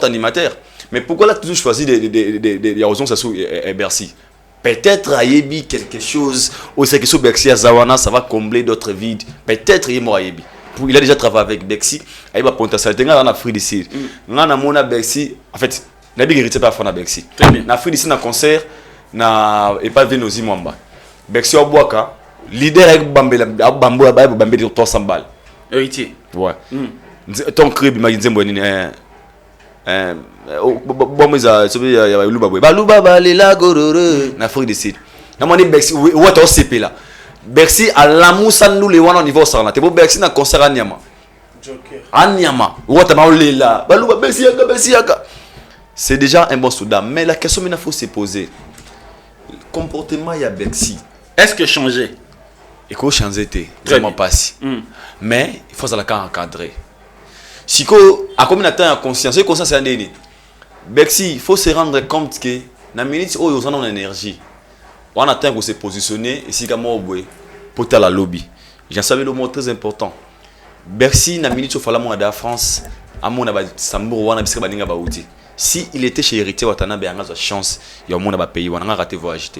animateur. Mais pourquoi là toujours choisi de Yarozong Sassou et Bercy? Peut-être Ayebi quelque chose, ou c'est que sur Bercy à Zawana, ça va combler d'autres vides. Peut-être Ayebi. Il a déjà travaillé avec Bercy. Il va prendre ça. Il a Afrique d'ici. Il a mon Bercy. En fait, il a hérité par Fana Bercy. Il a Afrique d'ici dans concert. Il n'a pas vu nos imambas. Bercy au Boaka, leader avec Bambé, Bambou Abaye, Bambé de 300 balles. Héritier. Ouais. Ton crib, il m'a dit bon mais ça il y a Luba les lagorore na Afrique du Sud na moni Bercy ou to CP là Bercy à l'amusa nous les wana au niveau ça là te bo Bercy na concert à Niama Joker à Niama ou ta ma là Luba Bercy yaka c'est déjà un bon soudan mais la question maintenant faut se poser le comportement il y a Bercy est-ce que changer il faut changer vraiment pas si mais il faut ça la encadrer. Si à combien de temps à conscience, c'est un déni. Bercy, il faut se rendre compte que dans minute où ils ont une énergie, on attend qu'on se positionner ici comme au bois pour la lobby. J'en savais le mot très important. Bercy, dans minute où il fallait moi de France, à mon avis, Sambour, on a biscuit baninga baouti. Si il était chez héritier Watanabe, il y a une chance, il y a un monde à payer, on a raté voyage.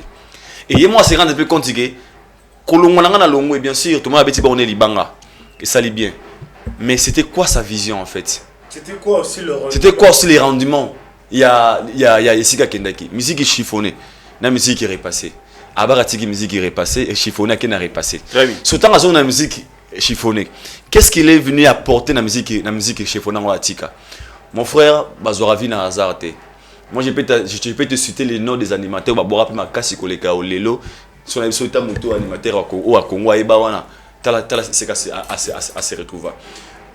Et moi, c'est rendre un peu compte que Kolongwana longo et bien sûr, tout le monde a bêti borné libanga et ça lit bien. Mais c'était quoi sa vision en fait? C'était quoi aussi le rendement? C'était quoi aussi les rendements? Il y a Yessika Kendaki, musique qui chiffonnée, la musique qui est repassée. Abaratiki musique qui est repassée et chiffonnée qui n'est repassée. Surtout dans la musique chiffonnée. Qu'est-ce qu'il est venu apporter dans la musique chiffonnée en Atika? mon frère bazora vi na hasard te. Moi je peux te citer les noms des animateurs ba boira pe makasi koleka olelo sur la biso ta moto animateur au Congo eba wana tala c'est assez retrouver.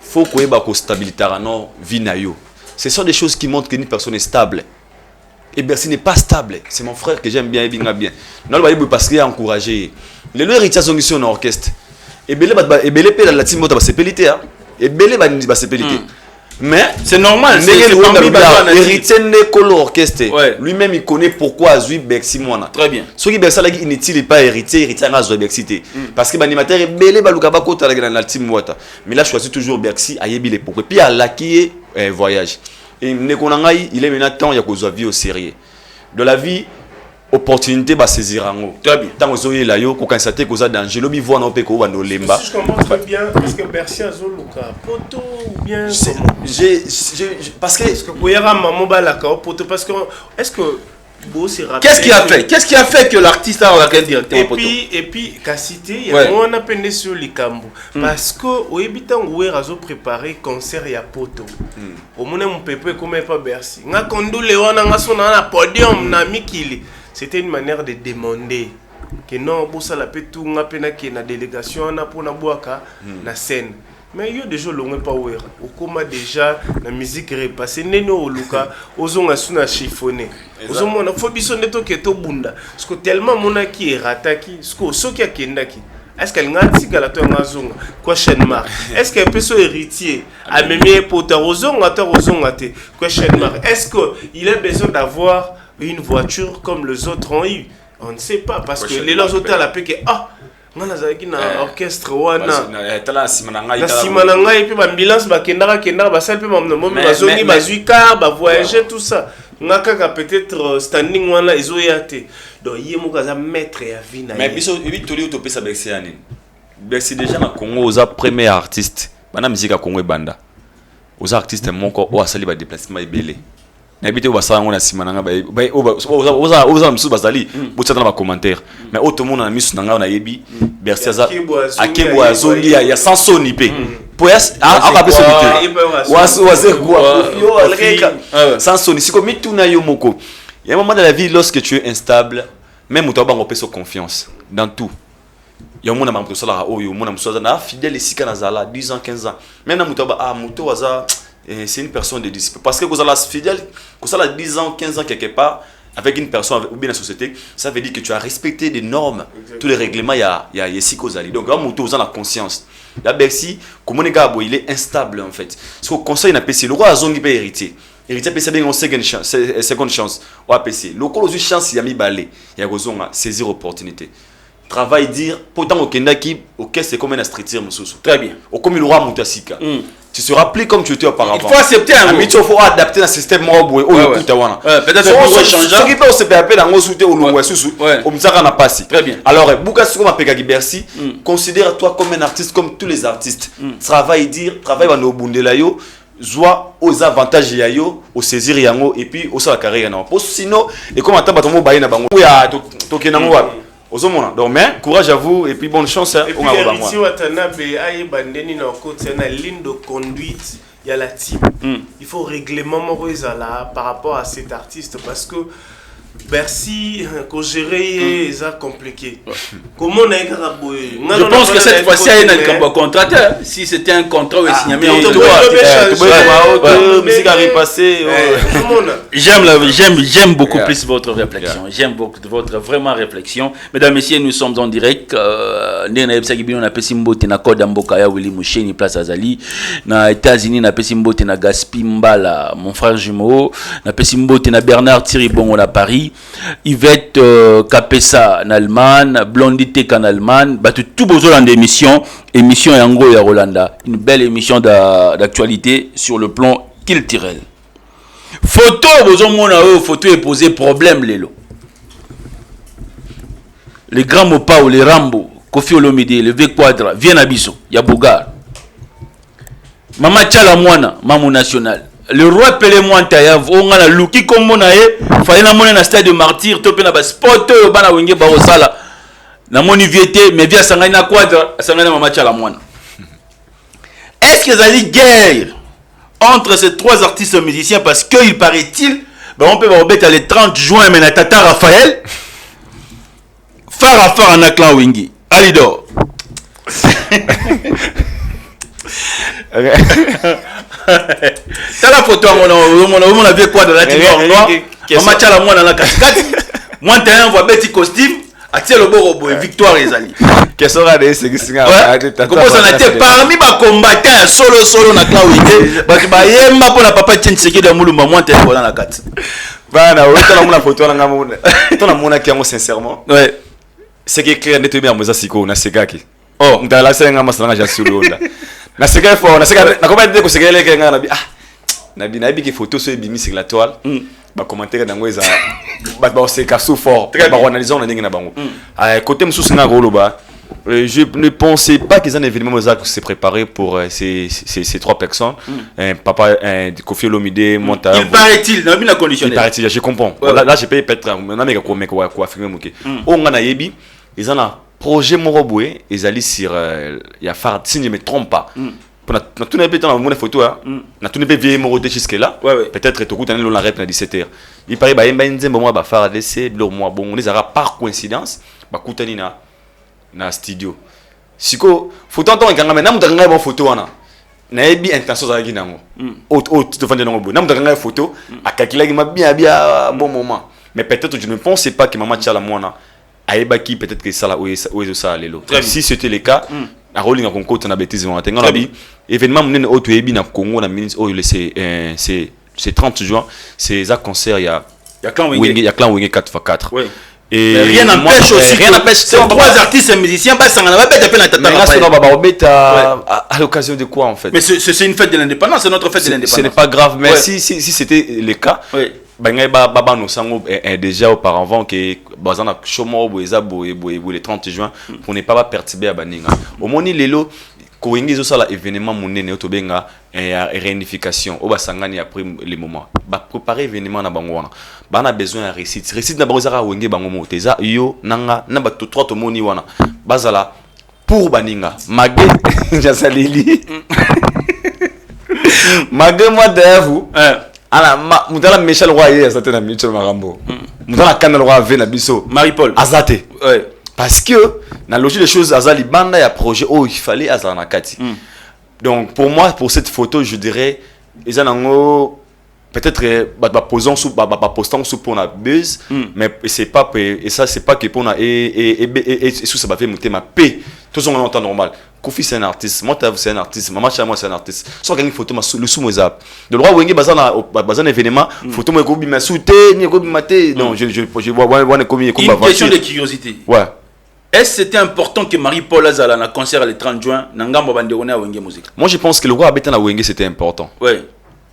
Faut ko eba ko stabilité non vi na yo. Ce sont des choses qui montrent qu'une personne est stable. Et Bercy n'est pas stable. C'est mon frère que j'aime bien et bien. Non, parce qu'il a encouragé. Les deux héritiers sont ici en orchestre. Et Belé peut dans la team mota c'est pelité hein. Et Belé va c'est pelité. Mais c'est normal, c'est héritier de l'orchestre. Lui-même il connaît pourquoi Azui Bercy moana. Très bien. Ce qui Bercy là inutile est pas héritier Azui Bercy. Parce que l'animateur est Belé baluka ba kota dans la team mota. Mais là je choisis toujours Bercy ayebi les pourquoi. Puis à la qui est voyage. Et Nekonangai, il est maintenant temps, il y a qu'on soit vie au sérieux. De la vie, opportunité va saisir en haut. Très bien. Tant que vous avez là, vous constatez que vous avez danger. L'objet voit non peko va nos lemba. Si je comprends très bien, est-ce que Bercy a zoluka poto ou bien parce que vous y a maman balaka poto parce que est-ce que Qu'est-ce qui a fait que l'artiste a regardé directement poto? Et puis Kassité, il y a on a peine sur les cambo parce que au habitant où est razo préparé concert ya poto. Au moins mon pépé comme pas Bercy. Nga kondole wana nga sona na podium na mikili. C'était une manière de demander que non bossa la petu nga pena ki na délégation na pona boaka na scène. Mais il y a déjà le pas ouvert. Au coma déjà la musique repassée. Neno Luka, osons asuna chiffonné. Osons mon faut bisonner to keto bunda. Parce que tellement mon qui est rataki. Ce que ce qui a kendaki. Est-ce qu'elle n'a pas la toi mazonga? Question mark. Est-ce qu'elle peut son héritier a même pour osonga ta osonga te? Question mark. Est-ce que il a besoin d'avoir une voiture comme les autres ont eu? On ne sait pas parce que les autres la paix que on a un orchestre wana na sima ngai pe ambulance kendaka basal pe bazongi bazui car ba voyager tout ça ngaka peut-être standing wana ezoyate donc yemo kaza maître ya vie na mais biso toli utopesa Bercy ani Bercy déjà na Congo oza premier artiste bana musique ya Congo ebanda oza artiste moko o asali ba déplacement ebele na habité au bassin on a simananga oza msu bazali botata na commentaire mais auto monde na misu nanga na yebi Bercy za akebo azongi ya sansoni pe poyas akabe solité wase quoi sansoni siko mituna yo moko il y a un moment dans la vie lorsque tu es instable même au tabango pe confiance dans tout. Il y a un monde qui a un fidèle ici qui a 10 ans, 15 ans. Même c'est une personne de discipline. Parce que vous avez fidèle, vous avez 10 ans, 15 ans quelque part, avec une personne ou bien la société, ça veut dire que tu as respecté des normes, tous les règlements, il y a ici qu'aux alliés. Donc, vous avez la conscience. La Bercy, comme il est instable en fait. Parce que le conseil n'a pas essayé. Le roi a zongi pas héritier. Héritier peut bien une seconde chance. Ou APC. Le roi a eu chance, il a mis balai. Il y a saisir l'opportunité. Travail dire pourtant au Kenya qui c'est comme un streetier mususu. Très bien. Au comme le roi Mutasika. Tu seras plus comme tu étais auparavant. Il faut accepter un il faut adapter un système mobile au Kutawana. Peut-être que changer. Ce qui peut se faire dans le soute au Longwa susu. Au Mzaka n'a pas si. Très bien. Alors Bouka Sukoma Pekagi Bercy, considère-toi comme un artiste comme tous les artistes. Travail dans nos bundelayo. Soit aux avantages yayo, au saisir yango et puis au sa carrière non. Sinon et comme attend bato mo baina bango. Ya tokenango wa. Donc, mais courage à vous et puis bonne chance. Et puis, si Watanabe a bandeni na côté na ligne de conduite, il y a la team. Il faut règlement par rapport à cet artiste parce que Bercy, qu'on gérer, c'est compliqué. Comment on a Je pense que cette fois-ci, il y a un contrat. Si c'était un contrat, il signé J'aime beaucoup plus votre réflexion. J'aime beaucoup votre vraiment réflexion. Mesdames, Messieurs, nous sommes en direct. On a Pessimbo na Koda Mbokaya Willy Moucheni Place Azali. Na États-Unis, na Pessimbo na Gaspi Mbala, mon frère jumeau. Na Pessimbo na Bernard Thierry-Bongo à Paris. Yvette Kapessa en Allemagne, Blondie Tek en Allemagne, tout besoin d'émission Yango et Rolanda. Une belle émission d'actualité sur le plan culturel. Photo, photo est posé problème, Lélo. Les grands Mopao, les Rambo, Kofi Olomide, le V Quadra, viennent à Bisso, Yabougar. Mama Tchalamwana, Mamou National. Le roi Pelé Mwantayav, on a la louki comme mon aïe, fallait la monnaie dans le stade de martyr, topé na bas sport, bana wenge barosala. Na moni viété, mais via Sangana Quadra, Sangana Mama Tchalamwana. Est-ce que ça dit guerre entre ces 3 artistes musiciens parce qu'il paraît-il, on peut remettre le 30 juin, mais na Tata Raphaël, faire en Aklan Wingi. Alido. T'as la photo à mon avis quoi de la team noire. On match à la moine dans la cascade. Moi, t'as un voix petit costume. Axel Oboro victoire les alliés. Qu'est-ce qu'on a dit c'est que comment ça a été parmi les combattants solo na Aklan Wingi. Parce que yemba pour la papa Tchentseki de Moulumba moi t'es dans la carte. Bah na ouais t'as la photo na ngamona. T'as la mona qui sincèrement. Ouais. C'est que clair net bien moza siko na segaki. Oh, ndala senga masanga ja sulonda. Na sega fo na sega na comment dire que c'est que nga na bi na bi ki photo so ebimi sur la toile. Ba commentaire na ngweza ba c'est cassou fort. Ba analyser on ndenge na bango. Côté msusu nga roloba. Je ne pensais pas qu'ils ont un événement qui s'est préparé pour ces 3 personnes. Papa, Kofi Olomide, Monta. Il paraît-il, dans la condition. Il paraît-il, je comprends. Là, j'ai payé peut-être. Maintenant, mais quoi affirmer. On a yebi, ils ont un projet Moroboué, ils allaient sur. Il y a Fard, si je ne me trompe pas. On a tout un peu dans mon photo, on a tout un peu vieilli Moroté jusque-là. Peut-être tout le monde a rep à 17h. Il paraît que il y a un Fard, on les aura par coïncidence. Koutanina. Na studio siko photo ntonga kanga me namuta kanga photo wana na ebi intention za kinango tu fande ngo namuta kanga photo akakila ki mabia bon moment mais peut-être je ne pensais pas que maman Tchala mwana aeba ki peut-être que ça là où ça lelo si c'était le cas a rolling a concours na bêtise on tenga na bi événement munene auto ebi na Congo na minutes c'est 30 juin c'est ça concert il y a Clan Wenge 4x4 et mais rien n'empêche aussi ces 3 artistes et musiciens à l'occasion de quoi en fait. Mais c'est une fête de l'indépendance, c'est notre fête de l'indépendance. Ce n'est pas grave, mais si c'était le cas, déjà auparavant que bazana chomo le 30 juin pour ne pas perturber à baninga. Au moins lelo Kowengi zo sala événement monene otobenga réunification au basangani après les moments ba préparer événement na bango wana bana besoin de récite na bango zaka wenge bango moteza yo nanga na ba to 3 to moni wana bazala pour baninga mage jasalili mage moi d'avu ala mutala Michel Royer azate na Michel Marambo mutala kanal roi ve na biso Marie-Paul azate ouais. Parce que dans la logique des choses, Azali Banda il y a projet où il fallait Azanakati. Donc pour moi, pour cette photo, je dirais, peut-être posant sous postant sous pour la buzz, mais c'est pas et ça c'est pas que pour la et sous ça va faire monter ma paix. Tout ça on entend normal. Kofi c'est un artiste, moi c'est un artiste, Maman Chama c'est un artiste. Soit une photo le sous moi zap. De droit Wenge bazan événement, photo moi gobi ma souté, ni gobi maté. Non, je vois comme une question de curiosité. Ouais. Est-ce que c'était important que Marie-Paul Azala na concert le 30 juin Nangamba Banderone à Wenge Musique? Moi je pense que le roi habitant à Wenge c'était important. Ouais.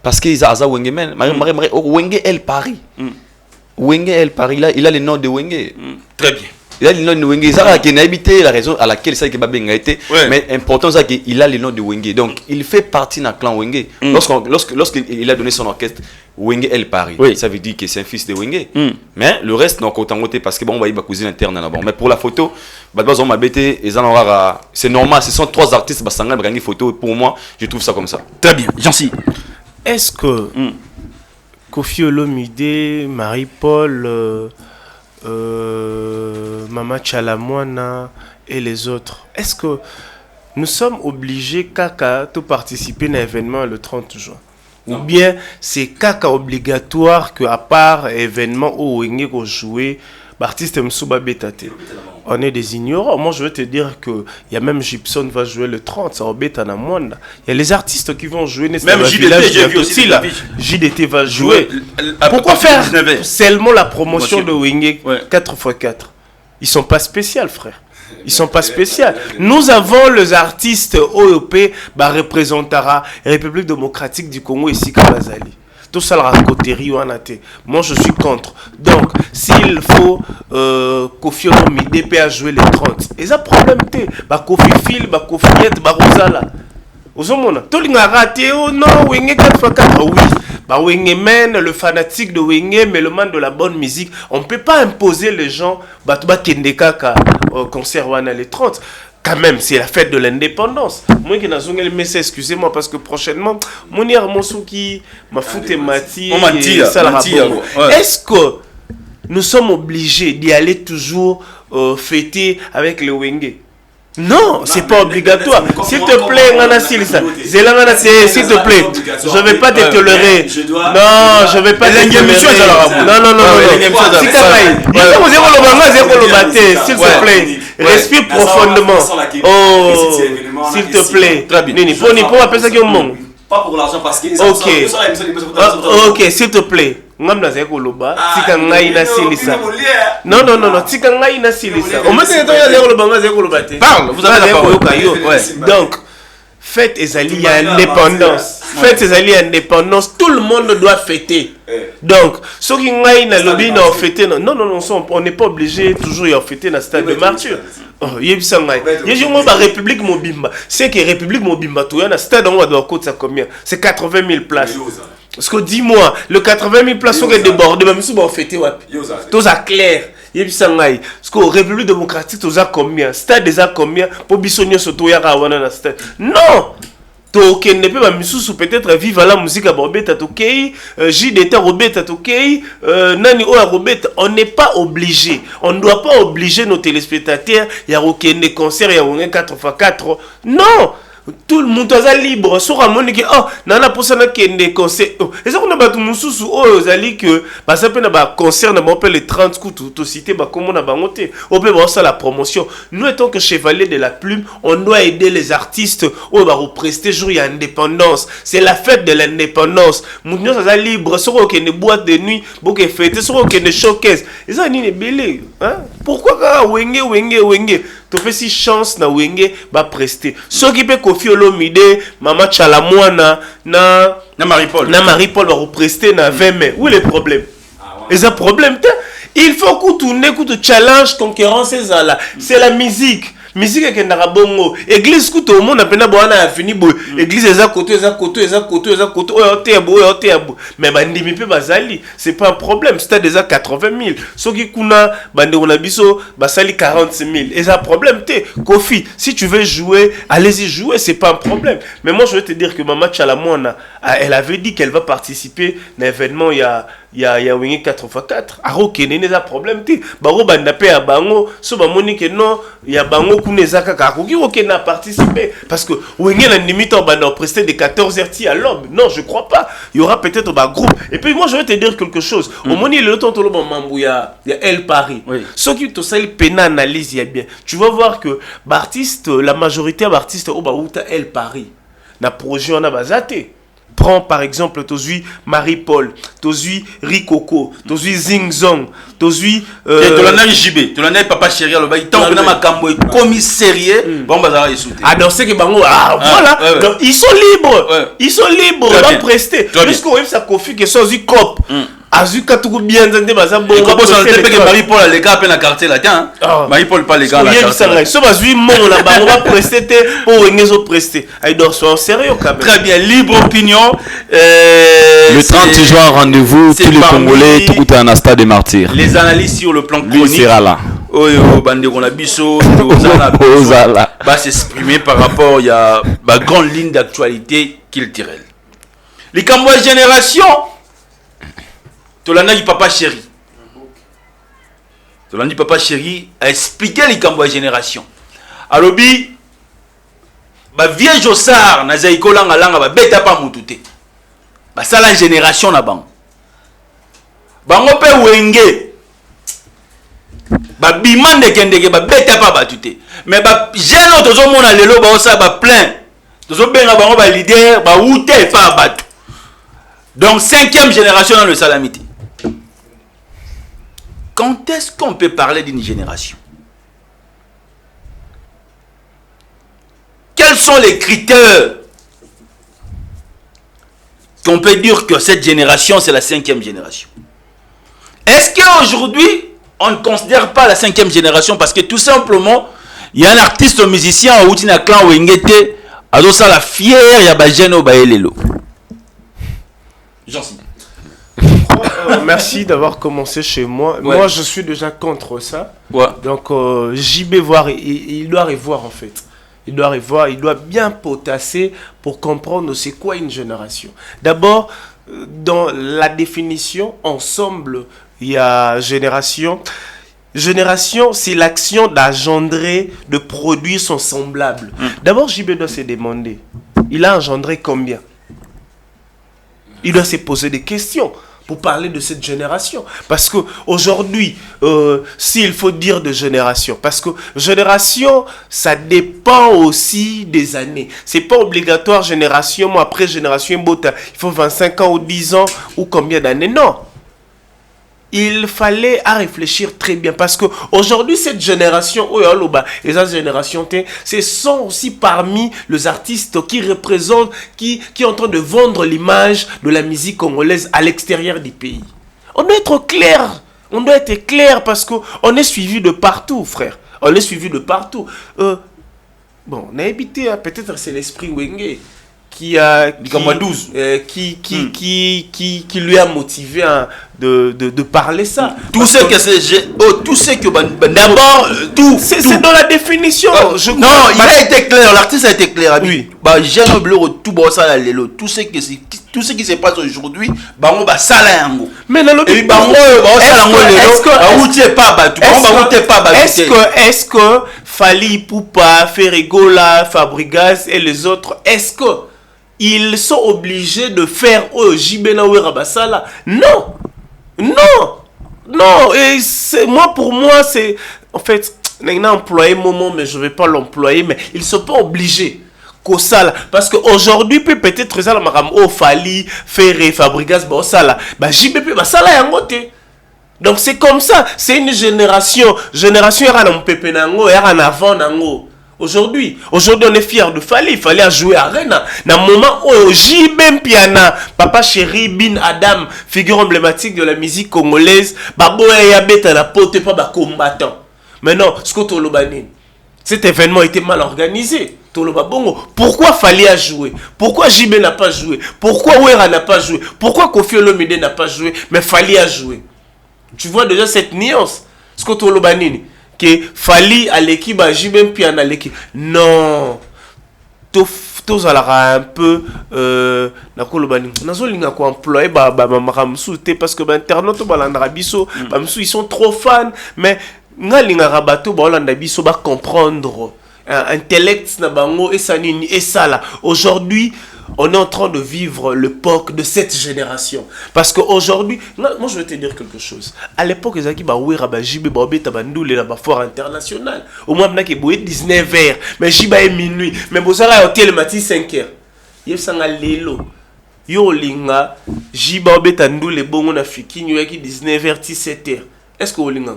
Parce qu'il a Wenge men, Wenge elle Paris. Wenge elle Paris, il a le nom de Wenge. Très bien. Il a le nom de Wenge. Ça qui n'a habité la raison à laquelle ça qui a été. Mais important ça qu'il a le nom de Wenge. Donc il fait partie d'un clan Wenge. Lorsqu'il a donné son orchestre Wenge El Paris, ça veut dire que c'est un fils de Wenge. Mais le reste non content parce que bon va y cousine interne là-bas. Mais pour la photo, c'est normal. Ce sont 3 artistes basanga brangi photo. Pour moi, je trouve ça comme ça. Très bien, Jancy. Est-ce que Kofi Olomide, Marie-Paul, Mama Chalamwana et les autres, est-ce que nous sommes obligés Kaka de participer à l'événement le 30 juin? Ou bien c'est Kaka obligatoire que à part événement où on jouer, l'artiste Msuba Betate. On est des ignorants. Moi je veux te dire que il y a même Gibson va jouer le 30, ça obéta na Mwanda. Il y a les artistes qui vont jouer même JDT, j'ai vu aussi là. JDT va jouer. Pourquoi faire seulement la promotion de Wenge 4x4? Ils sont pas spéciaux, frère. Ils sont pas spéciaux. Nous avons les artistes OEP représentera République démocratique du Congo ici Kabazali. Tout ça la coterie ou anaté. Moi je suis contre. Donc s'il faut Kofi Olomide peut jouer les 30. Et ça problème té. Ba Kofi Phil, ba Kofi Yet, ba Rosala. Ozomona. Tout le monde a raté. Oh non, Wenge 4x4. Oui. Bah Wenge men, le fanatique de Wenge, mais le man de la bonne musique. On ne peut pas imposer les gens. Bah tu vas kende kaka concert wana les 30. quand même, c'est la fête de l'indépendance. Moi qui n'ai pas message, excusez-moi, parce que prochainement, mon yer Monsuki m'a foutu Mati. Est-ce que nous sommes obligés d'y aller toujours fêter avec le Wenge? Non, c'est pas obligatoire. S'il te plaît, Ngana Silisa. S'il te plaît, je vais pas te tolérer. Non, je vais pas te tolérer. Non. S'il te plaît, respire profondément. Oh, s'il te plaît. Nini, pour appeler ça qui est mon. Pas pour l'argent parce que ok, s'il te plaît. Ngam na zeko loba tika ngai na silisa. Non, tika ngai na silisa. Au moins c'est toi zeko loba nga zeko loba te. Parle, vous avez la parole. Donc fête ezali ya indépendance. Fête ezali ya indépendance, tout le monde doit fêter. Donc ceux qui ngai na lobi na fêter non, on n'est pas obligé toujours y fêter na stade de martyr. Oh, yebisa ngai. Yejingo ba République Mobimba. C'est que République Mobimba to ya na stade on doit coûter ça combien? C'est 80 000 places. Parce que dis-moi, le 80 000 places sont débordées, même si on fait tout à clair. Parce que la République démocratique, tu as combien? Stade déjà combien? Pour bisogner sur toi, stade. Non! Tu ne peux pas peut-être vivre la musique à Robeta, JDT Robeta, Nani Oa Robeta. On n'est pas obligé. On ne doit pas obliger nos téléspectateurs. Il y a aucun concert, il y a aucun 4x4. Non! Tout le monde est libre. Sur un monde qui nana pour ça qui des concerts. Et ça on a battu mususu ozali que ça peut na concert na appelle les 30 coups tout cité comme on a bangoté. On peut voir ça la promotion. Nous étant que chevalier de la plume, on doit aider les artistes au va represter jour il y a indépendance. C'est la fête de l'indépendance. Moun ça libre sur aucune boîte de nuit, beaucoup fêter sur aucune showcase. Et ça ni belé, hein? Pourquoi wenge tu fais si chance na wenge ba prester. Ce qui peut Kofi Olomide, Mama Chalamwana na Marie-Paul va represter na 20 mai. Où est le problème? Et ça problème il faut que tu challenge concurrence là. C'est la musique. Musique est un bongo. Église tout le monde a peine à fini boy. Église eza côté. Mais bandimi pe bazali, c'est pas un problème. C'était déjà 80 000. Ceux qui kuna bande on a biso basali 46 000. Et ça problème Kofi, si tu veux jouer, allez-y jouer, c'est pas un problème. Mais moi je veux te dire que Mama Chalamwana, elle avait dit qu'elle va participer à l'événement il y a Wing 4x4. Alors qu'il n'y a pas de problème. Baro bandapé à Bango, so Monique non, il y a Bango Kunezaka Kakuki qui n'a participé. Parce que Wing a limite en bande presté de 14h à l'aube. Non, je crois pas. Il y aura peut-être un groupe. Et puis moi je vais te dire quelque chose. Au moment où le temps de il y a El Paris. Ceux qui te salent peine analyse il y a bien. Tu vas voir que l'artiste, la majorité d'artistes au Baouta El Paris. Na projet on a basaté. Prends par exemple Tozui Marie-Paul, Tozui Rikoko, Tozui Zingzong, Tozui Tolana JB, Tolana Papa Chéri le bail tant que na makambo commissariat bon bazar isouté. Ah donc c'est que bango voilà. Donc ils sont libres. Ils sont libres de prester. Parce qu'on ça confie que ça Zui cop. Azuka tout bien dans des bazar bon. Comment ça le que Marie-Paul les gars à quartier là tiens. Marie-Paul pas les gars là. Ça va Zui mon là on va prester pour les autres prester. Ils doivent soient sérieux quand même. Très bien, libre opinion. Le 30 juin, rendez-vous, tous les Congolais, tout est en stade des martyrs. Les analyses sur le plan chronique. Lui sera là. Va s'exprimer par rapport à la grande ligne d'actualité culturelle. Les Cambodgiens génération, Tolana du Papa Chéri. Tolana du Papa Chéri a expliqué les Cambodgiens génération. Alobi, ba vieille Jossard, na zaikola ngalanga ba beta pa mutute. Ba sala génération na bango. Bango pe wenge. Ba bimande kendeke ba beta pa batute. Mais ba jeune tozo mona lelo ba osa ba plein. Tozo benga bango ba leader ba outé pa batu. Donc 5e génération dans le salamité. Quand est-ce qu'on peut parler d'une génération? Quels sont les critères qu'on peut dire que cette génération, c'est la 5e génération? Est-ce qu'aujourd'hui, on ne considère pas la 5e génération parce que tout simplement, il y a un artiste musicien au Outina Clan Wengete, à ça la fière, il y a Bajeno Baelelo. J'en sais. merci d'avoir commencé chez moi. Ouais. Moi, je suis déjà contre ça. Ouais. Donc, JB voir, il doit revoir en fait. Il doit revoir, il doit bien potasser pour comprendre c'est quoi une génération. D'abord, dans la définition, ensemble, il y a génération. Génération, c'est l'action d'engendrer, de produire son semblable. D'abord, JB doit se demander, il a engendré combien? Il doit se poser des questions pour parler de cette génération. Parce qu'aujourd'hui, s'il faut dire de génération, parce que génération, ça dépend aussi des années. C'est pas obligatoire génération, moi après génération, il faut 25 ans ou 10 ans ou combien d'années. Non. Il fallait à réfléchir très bien parce que aujourd'hui cette génération et cette génération ce sont aussi parmi les artistes qui représentent qui est en train de vendre l'image de la musique congolaise à l'extérieur du pays. On doit être clair, parce que on est suivi de partout, frère. On est suivi de partout. Bon, on a évité, peut-être c'est l'esprit Wenge qui lui a motivé de parler ça. Tout ce que d'abord c'est dans la définition. Non, il a été clair, l'artiste a été clair. Oui. J'aime tout ça tout ce qui se passe aujourd'hui, mais est-ce que Fally Ipupa, Ferregola, Fabregas et les autres, est-ce que ils sont obligés de faire JB Nawera Basala? Non. Et pour moi, c'est en fait, on a employé moment, mais je ne vais pas l'employer, mais ils ne sont pas obligés. Parce qu'aujourd'hui, peut-être ça, Fally, Ferre, Fabregas, JB Basala est en côté. Donc c'est comme ça, c'est une génération Aujourd'hui, on est fiers de Fally. Il fallait jouer à Arena. Dans le moment où JB Piana, Papa Chéri, Bin Adam, figure emblématique de la musique congolaise, combattant. Mais non, cet événement était mal organisé. Pourquoi Fally a joué? Pourquoi JB n'a pas joué? Pourquoi Wera n'a pas joué? Pourquoi Kofi Olomide n'a pas joué? Mais Fally a joué. Tu vois déjà cette nuance. Que Fally à l'équipe, JB Piana à l'équipe. Non. Tous un peu parce que ils sont trop fans, mais comprendre intellect et ça là. Aujourd'hui, on est en train de vivre l'époque de cette génération. Parce qu'aujourd'hui, moi je vais te dire quelque chose. À l'époque, ils avaient JB la foire internationale. Au moins, il y a 19h. Mais JB est minuit. Mais vous avez un hôtel le matin 5h. Il y a lelo. Yo linga JB le bon on a fiki 19h 17h. Est-ce que vous linga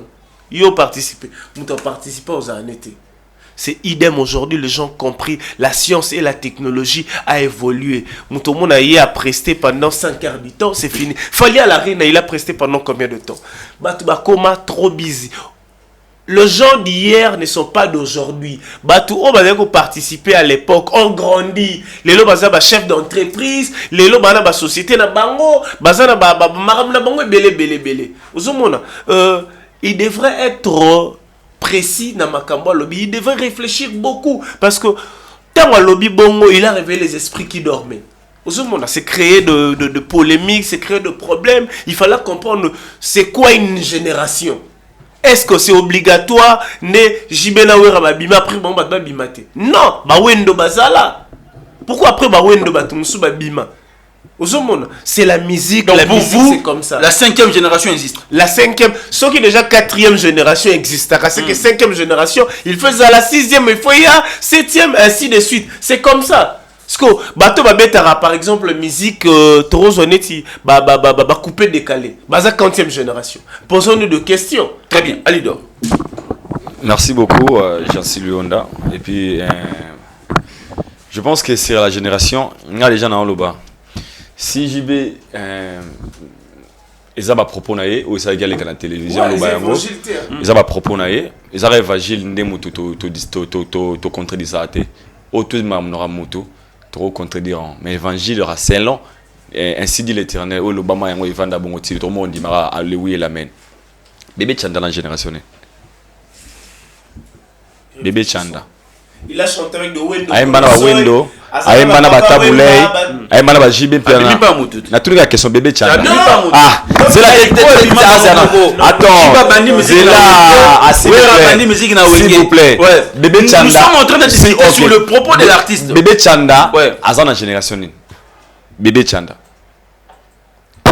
yo participé? Vous participez aux années. C'est idem aujourd'hui, les gens ont compris, la science et la technologie a évolué. Moutoumon a presté pendant 5 heures du temps, c'est fini. Fally à la reine, il a presté pendant combien de temps? Batubakoma, trop busy. Les gens d'hier ne sont pas d'aujourd'hui. Batou on va participer à l'époque, on grandit. Les lots baza chef d'entreprise, les lots baza société na bango, baza na maram na bango belé. Uzumona, il devrait être précis dans Makambo lobby, il devrait réfléchir beaucoup parce que tant à lobby bongo, il a réveillé les esprits qui dormaient. C'est créé de polémiques, c'est créé de problèmes. Il fallait comprendre c'est quoi une génération. Est-ce que c'est obligatoire ne JB Nawera babima après bon babimate? Non, wendo bazala. Pourquoi après wendo batumsu babima? C'est la musique. Donc la musique, c'est comme ça. La 5e génération existe. La 5e, ceux qui déjà 4e génération existent. C'est que 5e génération, il faisait à la 6e, il faut y a 7e, ainsi de suite. C'est comme ça. Parce que bateau babetara par exemple musique Torozoneti coupé décalé. Baza 40e génération. Posons-nous de questions. Très bien, Alidor. Merci beaucoup Jean-Sylvie Honda. Et puis je pense que c'est la génération, il y a les gens dans le bas. Si JB ils ont propos naé ou ça égal à la télévision ils ont propos naé ils ont évangile ndemo to contredire ça té auto même n'aura moto trop contredire mais évangile aura selon ainsi dit l'Éternel, oh l'Obama yango Ivan Dabongoti, tout le monde dit mara alléluia l'amen. Bébé Chanda la génération. Bébé Chanda. Il a chanté avec de Wendo. Aïmbana ba Wendo, Aïmbana ba Taboulay, Aïmbana ba JB Piana. Na tout la question bébé Chanda. Ah, c'est la attends, c'est là s'il vous plaît. Bébé Chanda. Nous sommes en train de discuter sur le propos de l'artiste. Bébé Chanda, azan la génération. Bébé Chanda.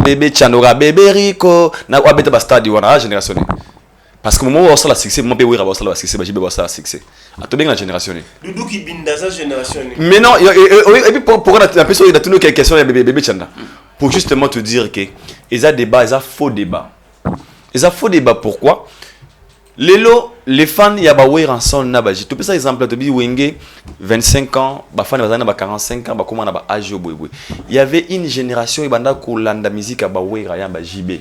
Bébé Chanda, bébé Rico, na wa beta ba stade wana la génération. Parce que moment où on sort la succès, mon pays où on sort la succès, j'ai besoin de la succès. À tout bien la génération. Doudou qui binda sa génération. Mais non, et puis pour on a l'impression il y a toutes les questions bébé Chanda. Pour justement te dire que ils ont débat, ils ont faux débat. Ils ont faux débat pourquoi? Les fans il y a ba ouais ensemble na ba. Tu peux ça exemple te dis Wenge 25 ans, ba fan bazana ba 45 ans, ba comment na ba âge boy. Il y avait une génération et banda ko landa musique ba ouais ya ba JB.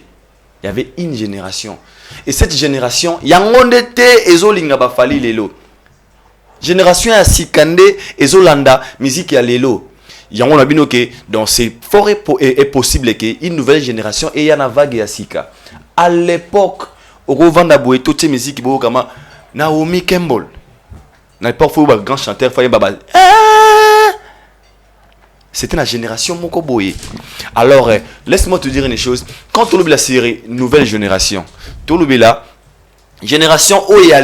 Il y avait une génération. Et cette génération, il y a un monde et zolinga ba fali lelo. Génération à Sikande et Zolanda, musique à lelo. Il y a un abino que dans c'est fort et possible qu'une nouvelle génération et il y a une vague à Sika. À l'époque, au Rwanda boy toutes ces musiques boy comme Naomi Campbell. À l'époque, faut un grand chanteur, faut un baba. C'était la génération Moko Boye. Alors, laisse-moi te dire une chose. Quand tu oublies la série Nouvelle Génération, tu oublies la génération Oya.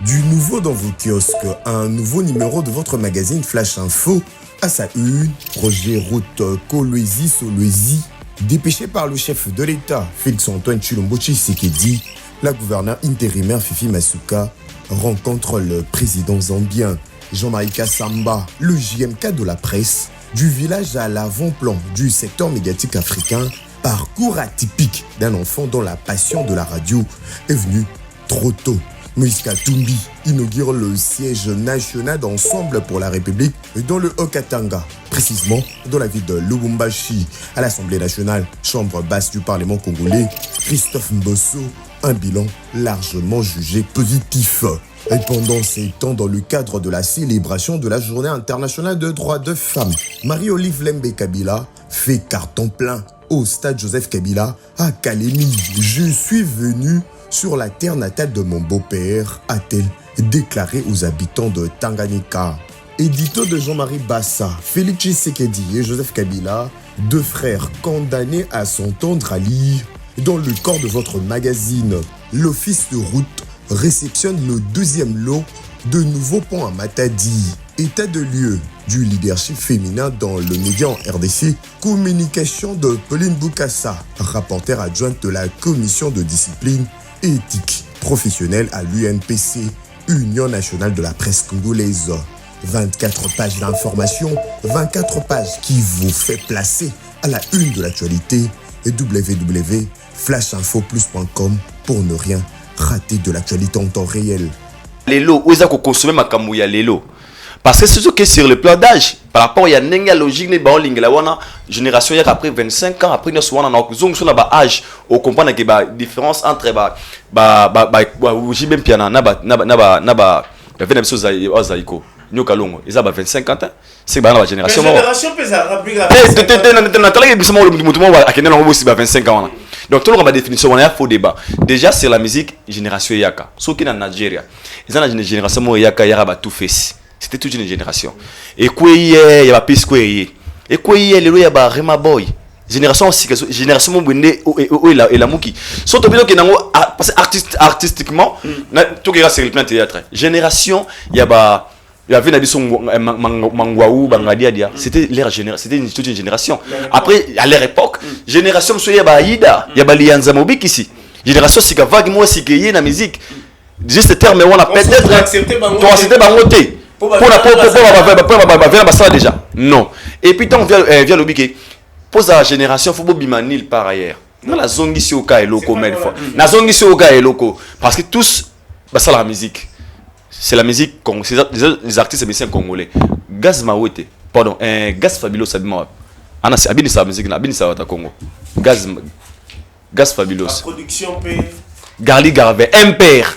Du nouveau dans vos kiosques, un nouveau numéro de votre magazine Flash Info. À sa une, Roger Route Kolwezi Solwezi, dépêché par le chef de l'État, Félix-Antoine Tshilombo Tshisekedi, la gouverneure intérimaire Fifi Masuka rencontre le président zambien. Jean-Marie Kassamba, le JMK de la presse, du village à l'avant-plan du secteur médiatique africain, parcours atypique d'un enfant dont la passion de la radio est venue trop tôt. Moïse Katumbi inaugure le siège national d'Ensemble pour la République dans le Haut-Katanga, précisément dans la ville de Lubumbashi, à l'Assemblée nationale, chambre basse du Parlement congolais. Christophe Mbosso, un bilan largement jugé positif. Et pendant ces temps, dans le cadre de la célébration de la Journée internationale de droits de femmes, Marie-Olive Lembe Kabila fait carton plein au stade Joseph Kabila à Kalemi. Je suis venu sur la terre natale de mon beau-père, a-t-elle déclaré aux habitants de Tanganyika. Édito de Jean-Marie Bassa, Félix Tshisekedi et Joseph Kabila, deux frères condamnés à s'entendre à lire dans le corps de votre magazine. L'office de route réceptionne le deuxième lot de nouveaux ponts à Matadi. État de lieu du leadership féminin dans le média en RDC. Communication de Pauline Boukassa, rapporteure adjointe de la commission de discipline et éthique professionnelle à l'UNPC, Union nationale de la presse congolaise. 24 pages d'information, 24 pages qui vous fait placer à la une de l'actualité et www.flashinfoplus.com pour ne rien rater de l'actualité en temps réel. Lelo, où est-ce qu'on consomme ma kamouya lelo? Parce que c'est ce que sur le plan d'âge, par rapport à la logique, les génération après 25 ans, après nous sommes en âge, on comprend qu'il y a une différence entre JB Piana, ils ont 25 ans. C'est la génération. La génération peut s'arranger. Donc, tout le monde a définition, on a un faux débat. Déjà, c'est la musique génération Yaka. Ceux qui sont en Nigeria, ils ont une génération Yaka, Yaraba tout fait. C'était toute une génération. Et quoi, il y a pas plus quoi. Et quoi, il y a pas Rema Boy. Génération aussi, génération Mwende et la Mouki. Surtout parce que artistiquement, tout qui est sur le plan théâtre. Génération, il y a pas. Il y avait une habitude Mangwaou, Bangladia. C'était toute une génération. Après, à leur époque, génération, il y a Aïda, il y a Lianza Mobik ici. Génération, c'est que vague, moi, c'est qu'il y a la musique. Juste ce terme, on a peut-être. accepté Bangoté. Pour déjà. Non. Et puis, on vient le biquet. Pose à la génération, il faut que bimanil par ailleurs. Dans la zone ici au cas et loco, mais fois. La zone ici au cas et loco. Parce que tous, ça la musique. C'est la musique, c'est les artistes musiciens congolais. Gaz Mawete, pardon, Gaz Fabulous, Sabima. Anna, c'est Abini sa musique, Abini sa wata Congo. Gaz Fabulous. La production P. Garli Garvey, MPR.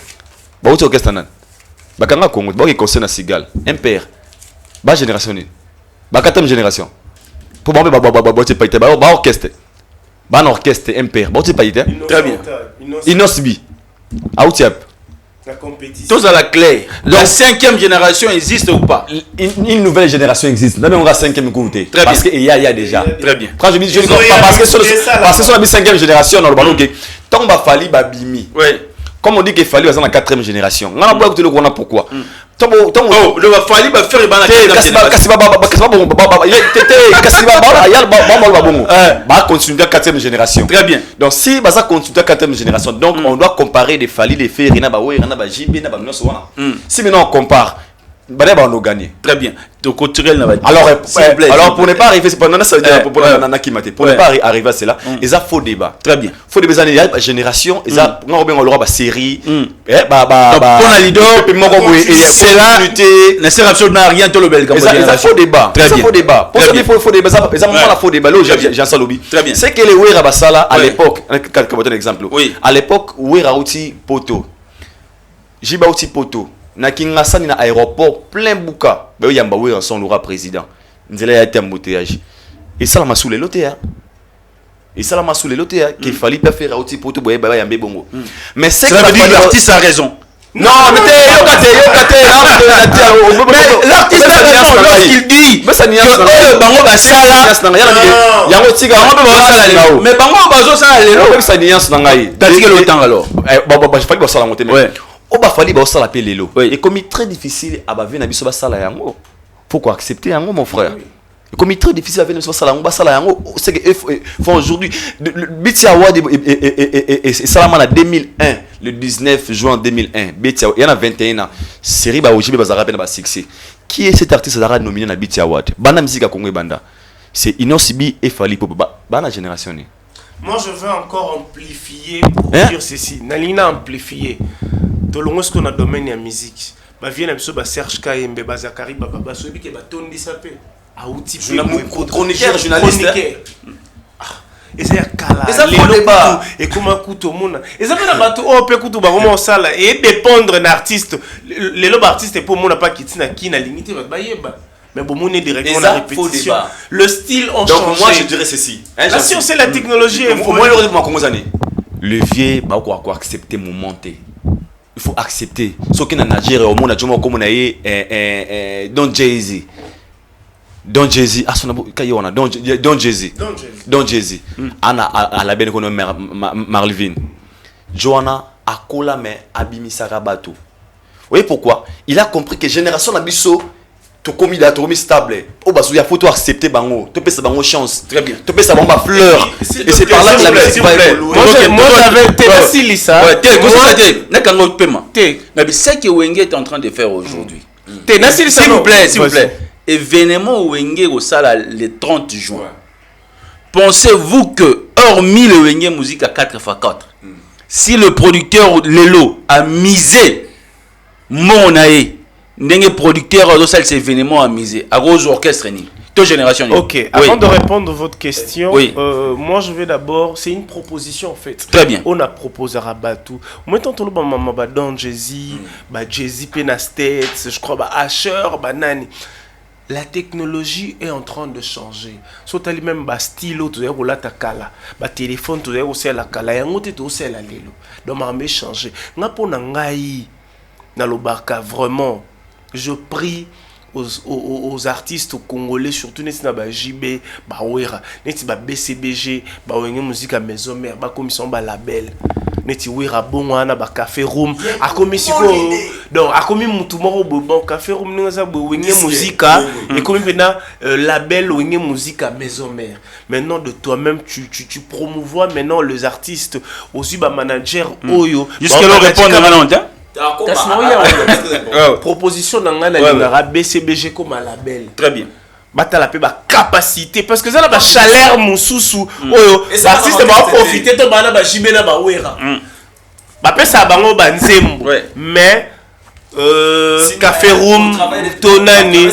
Bah, où est-ce que c'est nan? Bakanga Congo, bah, qui concerne à Sigal. MPR. Bah, génération. Bah, 4e génération. Pour moi, orchestre. Orchestre MPR. Très bien. Inosbi. Aoutiap. Tous à la clé. La 5e génération existe ou pas? Une nouvelle génération existe. Nous avons la 5e côté. Parce qu'il y a déjà. Très bien. Quand je dis parce que sur la 5e génération, on va tant qu'on va falloir babimi. Comme on dit qu'il fallait dans la 4e génération. On a pas écouté le qu'on a pourquoi. Le va falloir faire la 4e génération. Très bien. Donc si ça continue la 4e génération, donc on doit comparer des Fali, des Ferry, si maintenant on compare, on a gagné. Très bien. Alors pour ne pas arriver, pour ne pas arriver à cela, il y a faux débat. Très bien. Faux débat, il y a génération, il y a une série, c'est là, n'est absolument rien tout le bel comme faux débat. Très bien. Faux débat. Pour ça qu'il faut débat, ça faux débat. J'ai un lobby. Très bien. C'est que les Wera Basala à l'époque, un exemple. À l'époque, Wera outil poto. Jiba outil poto. Na Kinshasa na aéroport plein bouka ba yamba we son lora président nzela ya été embouteillage et ça la masoule lotea et ça la masoule lotea qu'il fallait pas faire outil pour tout boye ba yambe bongo mais c'est que l'artiste a raison. Non, mais l'artiste a raison lorsqu'il dit que bango basala mais bango bazo sala lelo ça nuance na ngai tatike le temps alors je fallait que ça la monter mais Oba fali ba osala pe lelo. Et comme très difficile à baver na biso ba sala yango. Faut quoi accepter yango mon frère. Et comme très difficile à baver na biso sala yango ba sala yango, c'est que faut aujourd'hui le BET Award et Salama en 2001, le 19 juin 2001. BET il y en a 21 ans. Série ba ojibe bazara pe na ba succès. Qui est cet artiste zara nominé na BET Award? Bana musique Congo banda. C'est Inosibi et Fali Popo bana génération. Moi je veux encore amplifier pour dire ceci. Nalina amplifier. Tolongo ce qu'on a domaine ya musique ba vient na ba Serge Kayembe ba Zakari ba sobi ke ba tondi sape a outil chroniqueur journaliste et c'est kala le débat et comment couteau mona et ça na bato o pe couteau ba comment sala et dépendre d'un artiste les lob artistes pour mona pas kitina ki na limité ba yeba mais bon mon est directement la répétition le style on change. Donc moi je dirais ceci la science c'est la technologie moi le vieux ba quoi accepter mon monter. Il faut accepter. Ce qui est en Nigeria, au monde, comme on a Don Jay-Z. Don Jay-Z. Ah, son nom, Don Jay-Z. Don Jay-Z. Anna, à la benne qu'on a Marlvin. Joanna, Akola, mais Abimi Sarabato. Vous voyez pourquoi? Il a compris que génération d'Abisso, tu commis la tourmi stable. Oh, bah, il faut accepter bango. Tu peux ça bango chance. Très bien. Tu peux ça bango fleur. Et c'est par là que la musique va évoluer. Moi, j'avais Télé ça. C'est que Wenge est en train de faire aujourd'hui. S'il vous plaît. Événement Wenge au salle le 30 juin. Pensez-vous que, hormis le Wenge musique à 4x4, si le producteur Lelo a misé Monae, n'engé producteur de cet événement a misé à gros orchestre ni deux générations. Ok, avant de répondre à votre question, moi je vais d'abord, c'est une proposition en fait. Très bien. On a proposé à Rabatou. Maintenant tout le monde m'a dans Jay-Z, Jay-Z Penastates, je crois Asher, Nani. La technologie est en train de changer. Soit elle même stylo, tu sais, ta kala, téléphone, tu sais, aussi la kala, et on te aussi la lelo. Donc m'a changé. N'a pas n'angai na lobaka vraiment. Je prie aux artistes congolais, surtout les JB, Bawera, les BCBG, Bawenge musique à maison mère, commission label, les Wera bon wana ba café room, a commission donc a commis mutumoro bon café room nous ça Wenge musique et comme maintenant label Wenge musique à maison mère. Maintenant de toi-même tu promouvois maintenant les artistes aussi ba manager Oyo. Jusqu'à leur répondre maintenant. Proposition dans la BCBG comme un label. Très bien. Batala pe ba capacité parce que ça la ba chaleur mususu oyo l'artiste va profiter de bana ba jimena ba wera. Ba pesa bango ba nzembo mais Café Room, Tonani,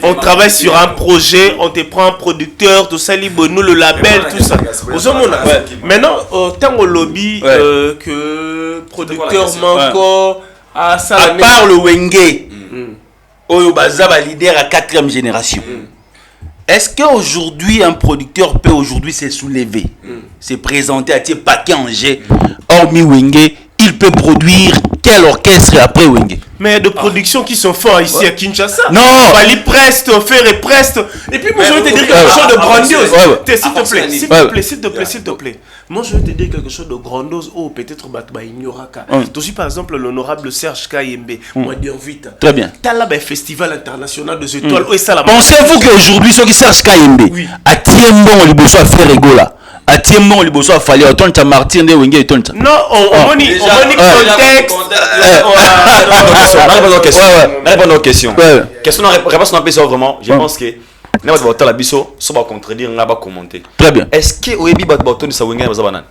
on travaille sur un projet, on te prend un producteur, tout ça, nous le label, tout ça. Maintenant, tant au lobby que producteur manque à part le Wenge, Oyo Baza va leader à 4e génération. Est-ce qu'aujourd'hui, un producteur peut aujourd'hui se soulever, se présenter à tes paquets en jet, hormis Wenge, il peut produire quel orchestre après Wenge? Mais de productions qui sont forts ici à Kinshasa. Non. Bali Prest, Ferré Prest. Et puis moi je vais te dire quelque chose de grandiose. S'il te plaît. Moi je vais te dire quelque chose de grandiose. Oh, peut-être Batba Ignoraka. Aussi par exemple l'honorable Serge Kayembe. Moi dire vite. Très bien. T'as là un festival international des étoiles. Pensez-vous qu'aujourd'hui, ceux qui Serge Kayembe, à Tiembo, on lui besoin faire rigola. À Tiembo, on lui besoin faire aller autant de Martin de Wenge et Tonta. Non, on dit contexte. Répondons aux questions. Question réponse on appelle ça vraiment. Je pense que n'a pas de la biso, ça va contredire, n'a pas commenter. Très bien. Est-ce que Oebi bat baton de sa Wenge bazabanan?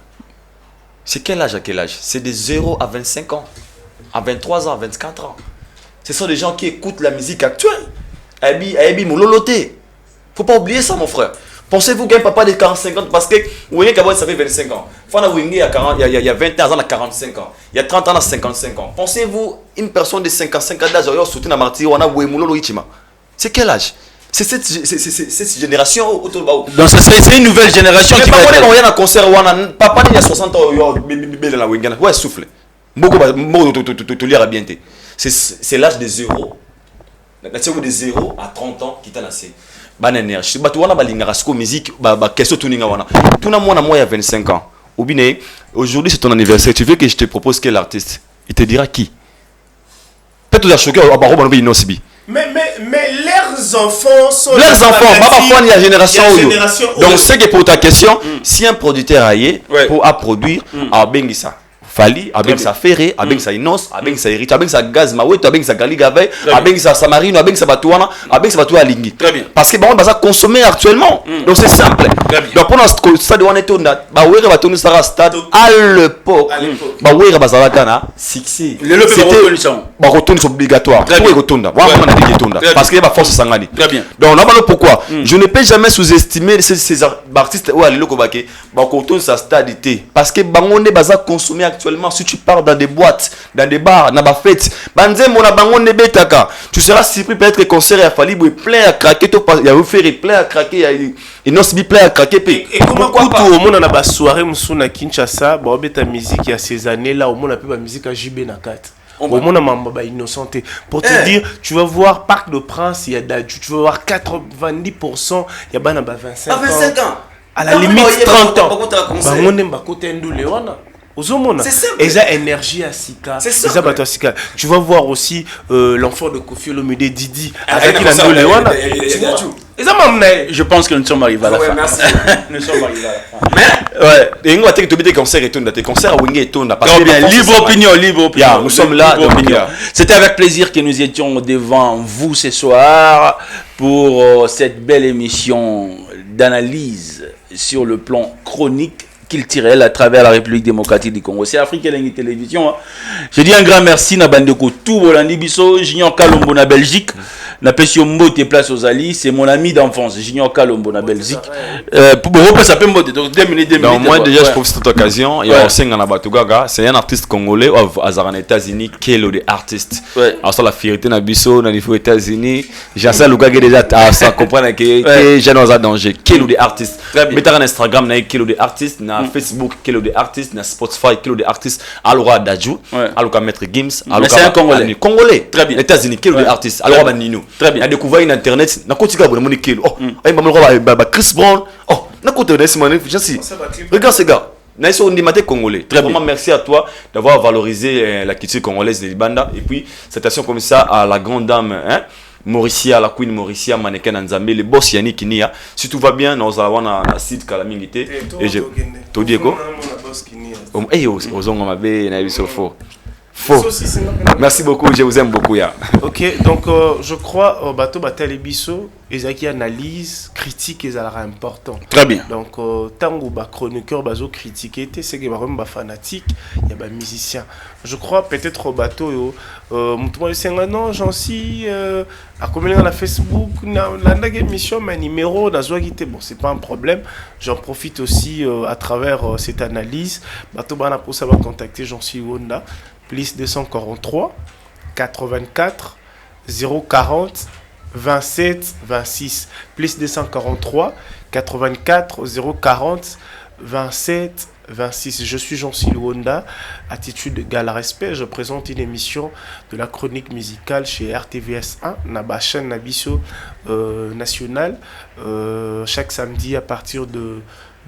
C'est quel âge à quel âge? C'est de 0 à 25 ans, à 23 ans, à 24 ans. Ce sont des gens qui écoutent la musique actuelle. Aebi mouloloté. Faut pas oublier ça, mon frère. Pensez-vous qu'un papa de 45 ans, parce que Wenge Kaboué ça fait 25 ans. Fana Wenge il y a 20 ans, il a 45 ans. Il y a 30 ans, il a 55 ans. Pensez-vous une personne de 55 ans d'âge, il soutient la martyre, on a Wemulolo Ichima. C'est quel âge? C'est cette génération autour de donc c'est une nouvelle génération qui va être... Mais pas un concert, papa il y a 60 ans, il y a Wenge. Ouais, souffle. C'est l'âge de 0. De 0 à 30 ans qui t'a lancé. Ban énergie. Bah tu vois na balinga rasko musique bah question tuninga wana. Tout na moi il y a 25 ans. Obine, aujourd'hui c'est ton anniversaire. Tu veux que je te propose quel artiste? Il te dira qui? Peut-être tu as choqué à Baro Banobi Inosibi. Mais leurs enfants sont... Leurs enfants, parfois il y a génération. Donc c'est que pour ta question, si un producteur aillé pour à produire à Bengisa Fali, avec sa Ferré, avec sa Inos, avec sa Hérite, avec sa Gaz Mawet, avec sa Galigave, avec sa Samarino, avec sa Batouana, avec sa Batoua Lingui. Très bien. Parce que bon, ça consommer actuellement. Donc c'est simple. Donc pour notre stade où on est on a, bah ouais, va tourner ça stade à l'époque. Bah ouais, va ça là, succès. C'était bah retourne c'est obligatoire. Tout est retourne. Voilà on a dit retourne. Parce qu'il y a force sangani. Très bien. Donc on a pas pourquoi. Je ne peux jamais sous-estimer ces artistes où aller le kobake. Bah retourne sa stadité. Parce que bah on est basé consommer actuellement. Si tu pars dans des boîtes, dans des bars, dans des fêtes, tu seras surpris peut-être que le concert a fallu plein à craquer, il y a fait plein à craquer, il y a plein à craquer. Et comment au monde a une soirée à Kinshasa, ta musique il y a ces années là, au monde a la musique à JB Nakat. Au monde a innocenté. Pour te dire, tu vas voir Parc de Prince, il y a Dadju, tu vas voir 90%, il y a 25 ans. À la limite 30 ans. C'est simple. Et ça énergie à Sika. C'est ça. Tu vas voir aussi l'enfant de Kofi Olomide Didi. Je pense que nous sommes arrivés à la fin. Merci. Nous sommes arrivés à la fin. Ouais. Et nous avons des concerts et tout. Des concerts à Wenge et tout. Libre opinion. Nous sommes là. C'était avec plaisir que nous étions devant vous ce soir pour cette belle émission d'analyse sur le plan chronique qu'il tirait à travers la République démocratique du Congo. C'est Afrique Elengi Télévision. Je dis un grand merci à Bandeko tout Bolandi Bisso, Junior Kalombo na Belgique. Na Pesio Mbote place aux alliés, c'est mon ami d'enfance, Junior Kalombo na Belgique. Pour ça peut Mbote, donc 2 minutes. Donc moi déjà je profite de cette occasion, il y a aussi un Batugaga, c'est un artiste congolais aux États-Unis qui est le artiste. Alors ça la fierté na Bisso, na niveau États-Unis, j'essaie le gars déjà à comprendre que j'ai dans un danger, qui est le artiste. Mettez un Instagram na qui est le artiste, na Facebook qui est le artiste, na Spotify qui est le artiste, alors Dadju, alors Maître Gims, alors c'est un Congolais. Congolais. Très bien. États-Unis qui est le artiste, alors Banino. Très bien. Il a découvert une internet. Na kotika bo moni kilo. Oh, ay ba Chris Brown. Oh, na kote de Simone, regarde ces gars. Na iso ndimate congolais. Très vraiment merci à toi d'avoir valorisé la culture congolaise de Libanda et puis cette action comme ça à la grande dame Mauricia, la queen Mauricia, mannequin Nzambe, le boss Yannick Nia. Si tout va bien, nous allons na site Kalamingité et je to dieko. Eh ozongo mabe na biso fo. Faux. Merci beaucoup, je vous aime beaucoup. Ok, donc je crois bateau Batale Bisso, ils analyse, critique, ils sont important. Très bien. Donc tango ba chroniqueur bazo critiquer, c'est que vraiment ba fanatique, il y a ba musicien. Je crois peut-être bateau mutumo senga non, j'en suis à communiquer na Facebook, na émission ma numéro na zoagité, bon c'est pas un problème. J'en profite aussi à travers cette analyse. Bateau bana pour ça va contacter j'en suis Honda. Plus 243 84 040 27 26 plus 243 84 040 27 26. Je suis Jean-Sil Wonda, attitude égale respect. Je présente une émission de la chronique musicale chez RTVS 1, la chaîne Nabiso nationale, chaque samedi à partir de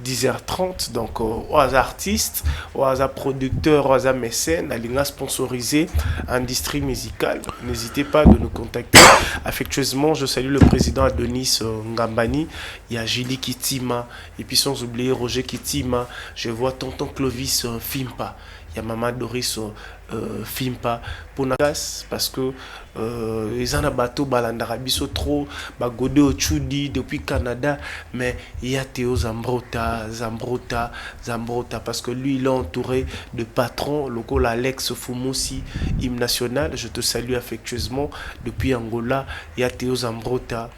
10h30. Donc aux artistes, aux producteurs, aux mécènes, à l'INA sponsorisé industrie musicale. N'hésitez pas de nous contacter affectueusement. Je salue le président Adonis Ngambani, il y a Julie Kitima, et puis sans oublier Roger Kitima. Je vois tonton Clovis Fimpa, il y a maman Doris Fimpa pour parce que ils ont un bateau balandarabiso trop bagodé au Tchoudi depuis Canada, mais il y a Théo Zambrota parce que lui il est entouré de patrons locaux. Alex Fumosi, hymne national, je te salue affectueusement depuis Angola. Il y a Théo Zambrota.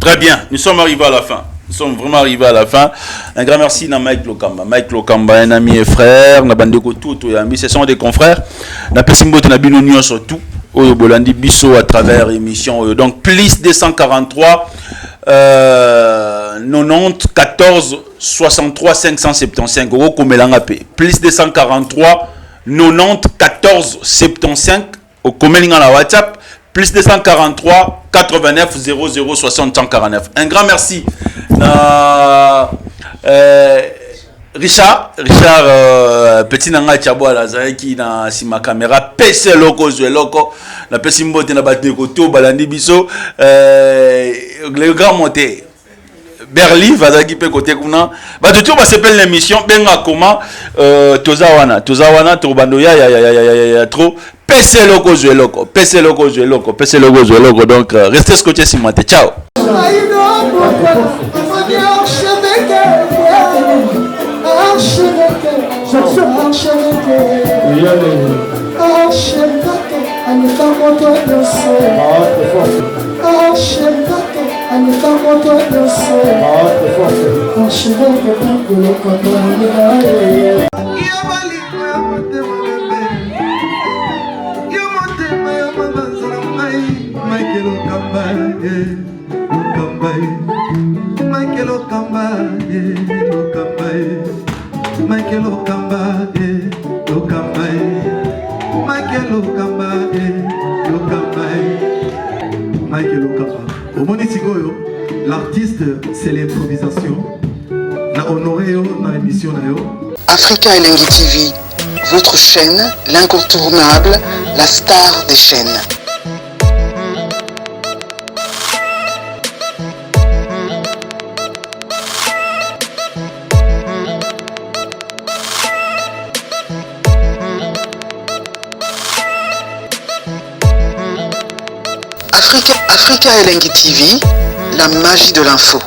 Très bien, nous sommes arrivés à la fin. Nous sommes vraiment arrivés à la fin. Un grand merci à Mike Lokamba. Mike Lokamba, un ami et frère. Ce sont des confrères. Na pesimbo na bino nyo surtout. Oyo bolandi biso à travers émission. Donc plus 243 90 14 63 575. Oko komelanga pe. Plus 243 90 14 75. Au komelinga na WhatsApp. Plus 243 89 00 60 149. Un grand merci Richard petit nanga Tchabo Alazaï qui na si ma caméra PC loko zweloko na pesi mbote na bateko to balandi biso le grand monté Berli vazaki pe côté kuna ba tout ba s'appelle l'émission benga comment tozawana to bando ya trop PC logo zweloko donc restez scotché sur moi. Ciao. L'artiste, c'est l'improvisation. Na honoré dans l'émission. Africa Elengi TV, votre chaîne, l'incontournable, la star des chaînes. Africa Elengi TV, la magie de l'info.